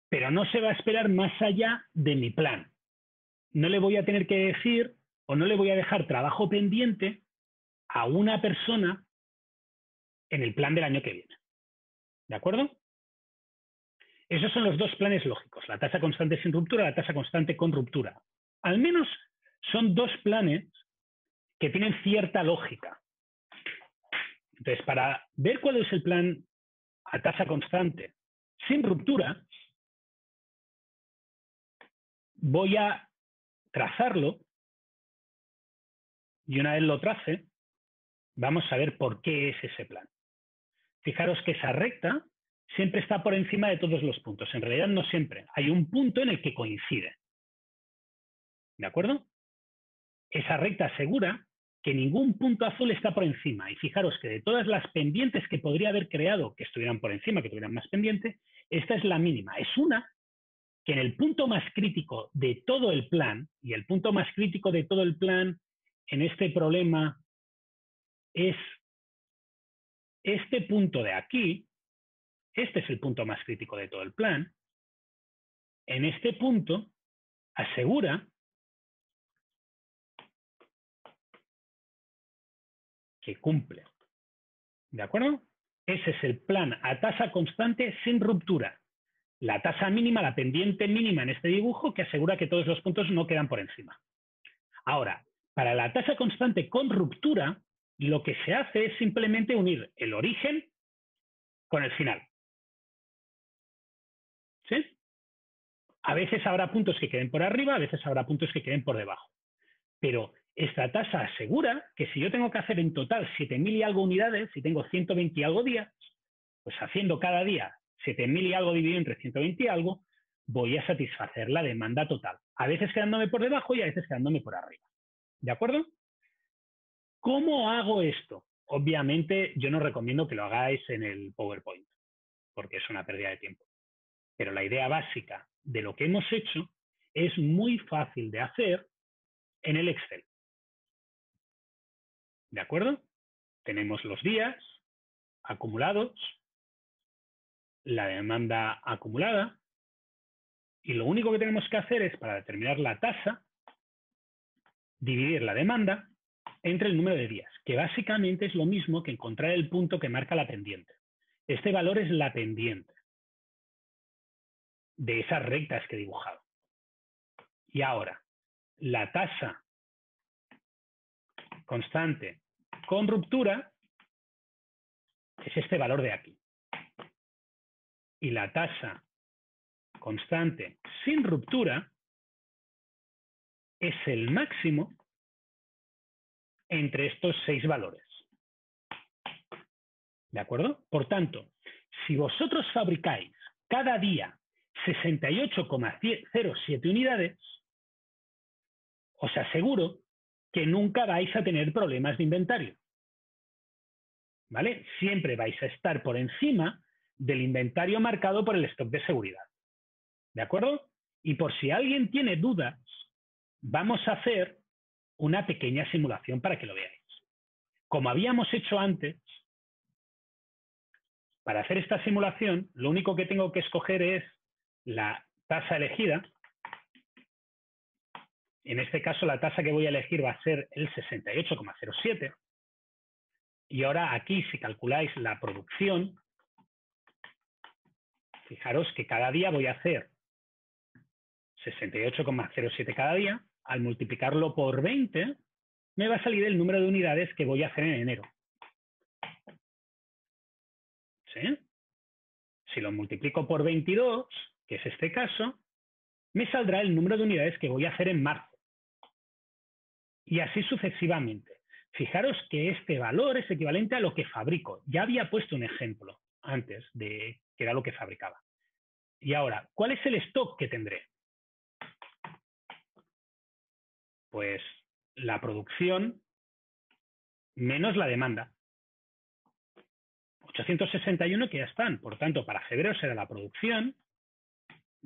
pero no se va a esperar más allá de mi plan. No le voy a tener que decir o no le voy a dejar trabajo pendiente a una persona en el plan del año que viene. ¿De acuerdo? Esos son los dos planes lógicos, la tasa constante sin ruptura, la tasa constante con ruptura. Al menos son dos planes que tienen cierta lógica. Entonces, para ver cuál es el plan a tasa constante sin ruptura, voy a trazarlo y una vez lo trace, vamos a ver por qué es ese plan. Fijaros que esa recta siempre está por encima de todos los puntos. En realidad no siempre. Hay un punto en el que coincide. ¿De acuerdo? Esa recta asegura que ningún punto azul está por encima. Y fijaros que de todas las pendientes que podría haber creado que estuvieran por encima, que tuvieran más pendiente, esta es la mínima. Es una que en el punto más crítico de todo el plan, y el punto más crítico de todo el plan en este problema es este punto de aquí. Este es el punto más crítico de todo el plan. En este punto asegura que cumple. ¿De acuerdo? Ese es el plan a tasa constante sin ruptura. La tasa mínima, la pendiente mínima en este dibujo que asegura que todos los puntos no quedan por encima. Ahora, para la tasa constante con ruptura, lo que se hace es simplemente unir el origen con el final. ¿Sí? A veces habrá puntos que queden por arriba, a veces habrá puntos que queden por debajo. Pero esta tasa asegura que si yo tengo que hacer en total 7.000 y algo unidades, si tengo 120 y algo días, pues haciendo cada día 7.000 y algo dividido entre 120 y algo, voy a satisfacer la demanda total. A veces quedándome por debajo y a veces quedándome por arriba. ¿De acuerdo? ¿Cómo hago esto? Obviamente yo no recomiendo que lo hagáis en el PowerPoint, porque es una pérdida de tiempo. Pero la idea básica de lo que hemos hecho es muy fácil de hacer en el Excel. ¿De acuerdo? Tenemos los días acumulados, la demanda acumulada, y lo único que tenemos que hacer es, para determinar la tasa, dividir la demanda entre el número de días, que básicamente es lo mismo que encontrar el punto que marca la pendiente. Este valor es la pendiente de esas rectas que he dibujado. Y ahora, la tasa constante con ruptura es este valor de aquí. Y la tasa constante sin ruptura es el máximo entre estos 6 valores. ¿De acuerdo? Por tanto, si vosotros fabricáis cada día 68,07 unidades, os aseguro que nunca vais a tener problemas de inventario. ¿Vale? Siempre vais a estar por encima del inventario marcado por el stock de seguridad. ¿De acuerdo? Y por si alguien tiene dudas, vamos a hacer una pequeña simulación para que lo veáis. Como habíamos hecho antes, para hacer esta simulación, lo único que tengo que escoger es la tasa elegida. En este caso, la tasa que voy a elegir va a ser el 68,07. Y ahora aquí, si calculáis la producción, fijaros que cada día voy a hacer 68,07 cada día. Al multiplicarlo por 20, me va a salir el número de unidades que voy a hacer en enero. ¿Sí? Si lo multiplico por 22, que es este caso, me saldrá el número de unidades que voy a hacer en marzo. Y así sucesivamente. Fijaros que este valor es equivalente a lo que fabrico. Ya había puesto un ejemplo antes de que era lo que fabricaba. Y ahora, ¿cuál es el stock que tendré? Pues la producción menos la demanda. 861 que ya están. Por tanto, para febrero será la producción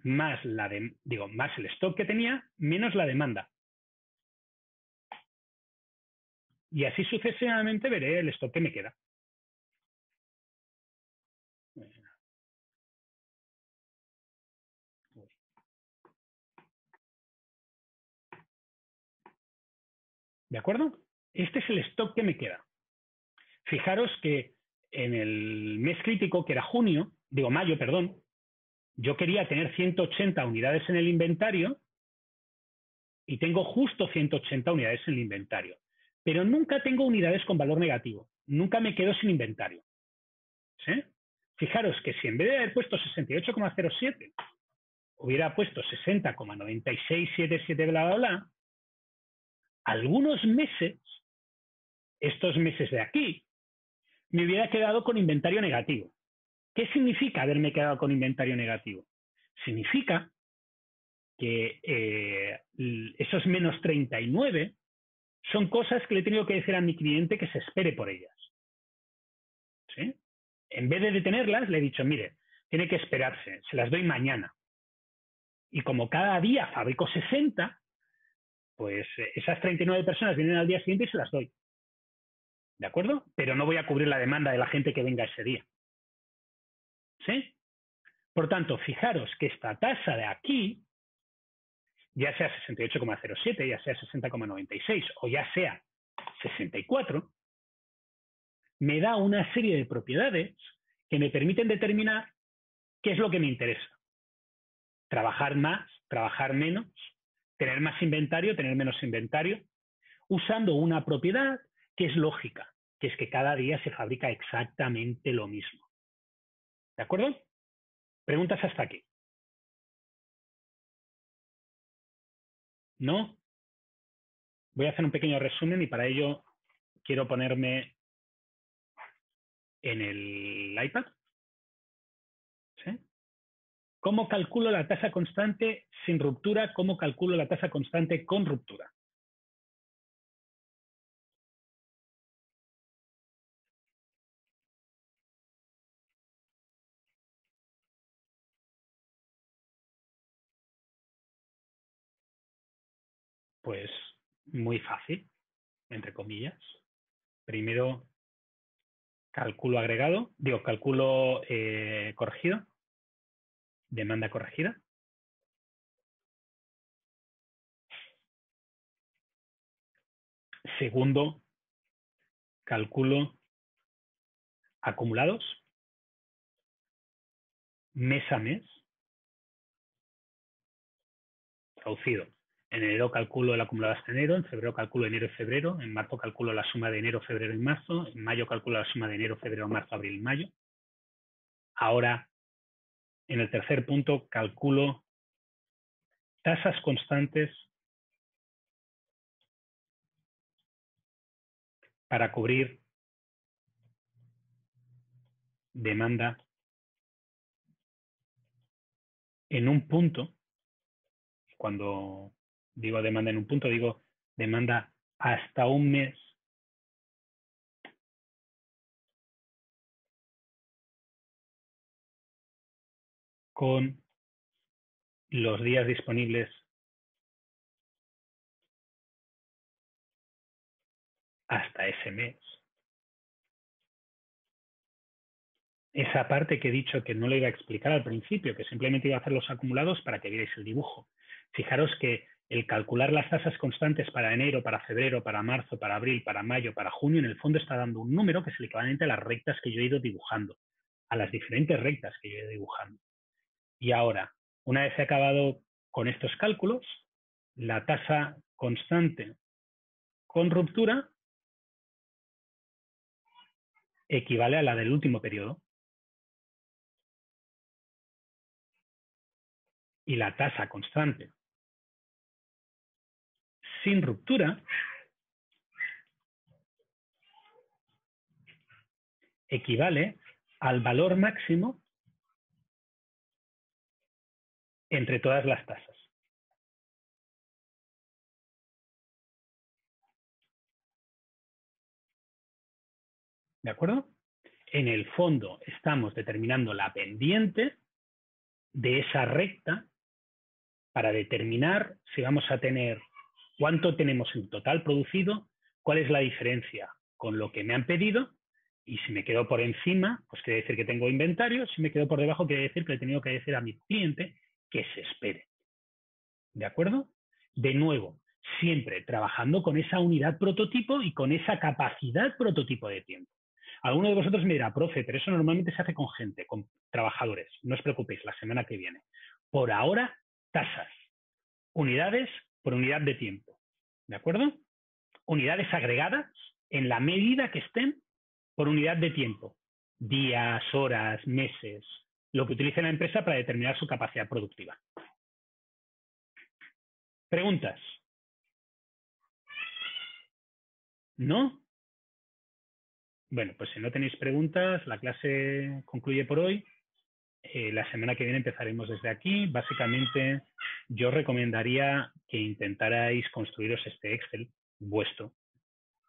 más más el stock que tenía menos la demanda. Y así sucesivamente veré el stock que me queda. ¿De acuerdo? Este es el stock que me queda. Fijaros que en el mes crítico, que era mayo, perdón, yo quería tener 180 unidades en el inventario y tengo justo 180 unidades en el inventario. Pero nunca tengo unidades con valor negativo. Nunca me quedo sin inventario. ¿Sí? Fijaros que si en vez de haber puesto 68,07 hubiera puesto 60,9677 bla, bla, bla, algunos meses, estos meses de aquí, me hubiera quedado con inventario negativo. ¿Qué significa haberme quedado con inventario negativo? Significa que esos menos 39 son cosas que le he tenido que decir a mi cliente que se espere por ellas. ¿Sí? En vez de detenerlas, le he dicho, mire, tiene que esperarse, se las doy mañana. Y como cada día fabrico 60, pues esas 39 personas vienen al día siguiente y se las doy. ¿De acuerdo? Pero no voy a cubrir la demanda de la gente que venga ese día. ¿Sí? Por tanto, fijaros que esta tasa de aquí, ya sea 68,07, ya sea 60,96 o ya sea 64, me da una serie de propiedades que me permiten determinar qué es lo que me interesa. Trabajar más, trabajar menos, tener más inventario, tener menos inventario, usando una propiedad que es lógica, que es que cada día se fabrica exactamente lo mismo. ¿De acuerdo? Preguntas hasta aquí. ¿No? Voy a hacer un pequeño resumen y para ello quiero ponerme en el iPad. ¿Sí? ¿Cómo calculo la tasa constante sin ruptura? ¿Cómo calculo la tasa constante con ruptura? Pues muy fácil, entre comillas. Primero cálculo agregado, cálculo corregido, demanda corregida. Segundo, cálculo acumulados, mes a mes. Traducido. En enero calculo el acumulado hasta enero, en febrero calculo enero y febrero, en marzo calculo la suma de enero, febrero y marzo, en mayo calculo la suma de enero, febrero, marzo, abril y mayo. Ahora, en el tercer punto, calculo tasas constantes para cubrir demanda en un punto. Cuando digo demanda en un punto, digo demanda hasta un mes con los días disponibles hasta ese mes. Esa parte que he dicho que no le iba a explicar al principio, que simplemente iba a hacer los acumulados para que vierais el dibujo. Fijaros que el calcular las tasas constantes para enero, para febrero, para marzo, para abril, para mayo, para junio, en el fondo está dando un número que es el equivalente a las rectas que yo he ido dibujando, a las diferentes rectas que yo he ido dibujando. Y ahora, una vez he acabado con estos cálculos, la tasa constante con ruptura equivale a la del último periodo. Y la tasa constante sin ruptura equivale al valor máximo entre todas las tasas. ¿De acuerdo? En el fondo estamos determinando la pendiente de esa recta para determinar si vamos a tener cuánto tenemos en total producido, cuál es la diferencia con lo que me han pedido, y si me quedo por encima, pues quiere decir que tengo inventario, si me quedo por debajo quiere decir que le he tenido que decir a mi cliente que se espere. ¿De acuerdo? De nuevo, siempre trabajando con esa unidad prototipo y con esa capacidad prototipo de tiempo. Alguno de vosotros me dirá, profe, pero eso normalmente se hace con gente, con trabajadores. No os preocupéis, la semana que viene. Por ahora, tasas. Unidades por unidad de tiempo. ¿De acuerdo? Unidades agregadas en la medida que estén por unidad de tiempo. Días, horas, meses. Lo que utilice la empresa para determinar su capacidad productiva. ¿Preguntas? ¿No? Bueno, pues si no tenéis preguntas, la clase concluye por hoy. La semana que viene empezaremos desde aquí. Básicamente, yo recomendaría que intentarais construiros este Excel vuestro,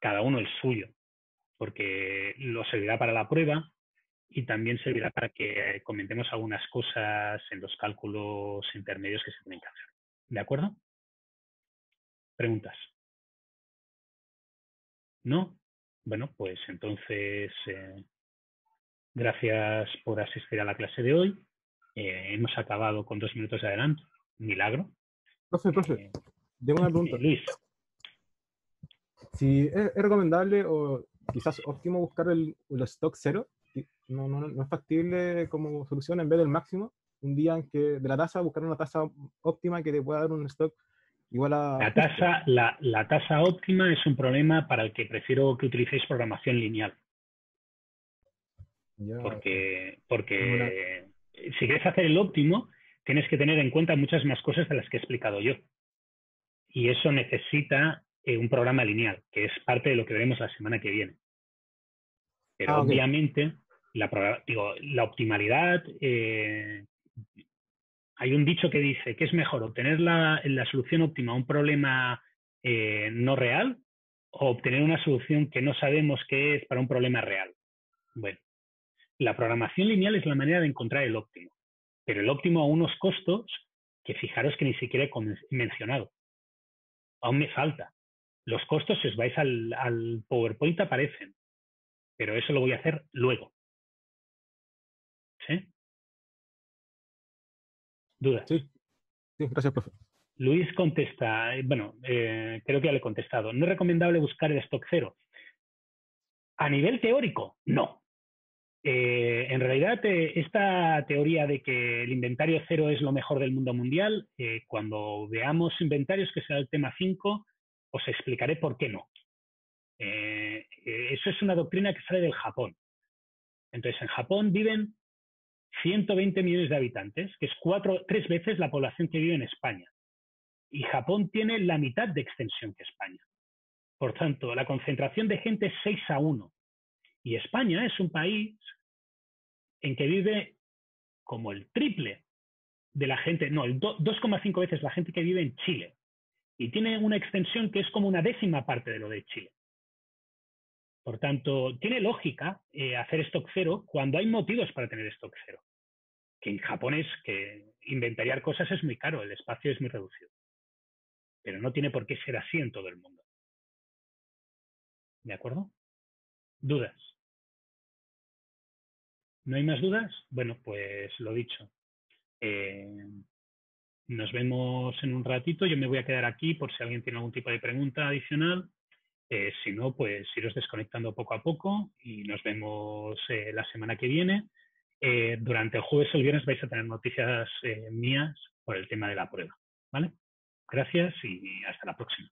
cada uno el suyo, porque lo servirá para la prueba y también servirá para que comentemos algunas cosas en los cálculos intermedios que se tienen que hacer. ¿De acuerdo? ¿Preguntas? ¿No? Bueno, pues entonces, gracias por asistir a la clase de hoy. Hemos acabado con 2 minutos de adelanto. Milagro. Profe, tengo una pregunta. Luis. Si es recomendable o quizás óptimo buscar el stock cero, no es factible como solución en vez del máximo, un día en que de la tasa buscar una tasa óptima que te pueda dar un stock igual a... La tasa óptima es un problema para el que prefiero que utilicéis programación lineal. Ya, porque si quieres hacer el óptimo, tienes que tener en cuenta muchas más cosas de las que he explicado yo. Y eso necesita un programa lineal, que es parte de lo que veremos la semana que viene. Pero obviamente, la optimalidad... hay un dicho que dice que es mejor obtener la solución óptima a un problema no real o obtener una solución que no sabemos qué es para un problema real. Bueno, la programación lineal es la manera de encontrar el óptimo, pero el óptimo a unos costos que fijaros que ni siquiera he mencionado. Aún me falta. Los costos, si os vais al PowerPoint, aparecen, pero eso lo voy a hacer luego. ¿Sí? ¿Dudas? Sí, gracias, profe. Luis contesta, bueno, creo que ya le he contestado. ¿No es recomendable buscar el stock cero? A nivel teórico, no. En realidad, esta teoría de que el inventario cero es lo mejor del mundo mundial, cuando veamos inventarios, que será el tema 5, os explicaré por qué no. Eso es una doctrina que sale del Japón. Entonces, en Japón viven 120 millones de habitantes, que es 3 veces la población que vive en España. Y Japón tiene la mitad de extensión que España. Por tanto, la concentración de gente es 6-1. Y España es un país en que vive como el triple de la gente, no, el 2,5 veces la gente que vive en Chile. Y tiene una extensión que es como una 10ª parte de lo de Chile. Por tanto, tiene lógica hacer stock cero cuando hay motivos para tener stock cero. Que en Japón es que inventariar cosas es muy caro, el espacio es muy reducido. Pero no tiene por qué ser así en todo el mundo. ¿De acuerdo? ¿Dudas? ¿No hay más dudas? Bueno, pues lo dicho. Nos vemos en un ratito. Yo me voy a quedar aquí por si alguien tiene algún tipo de pregunta adicional. Si no, pues iros desconectando poco a poco y nos vemos la semana que viene. Durante el jueves o el viernes vais a tener noticias mías por el tema de la prueba. ¿Vale? Gracias y hasta la próxima.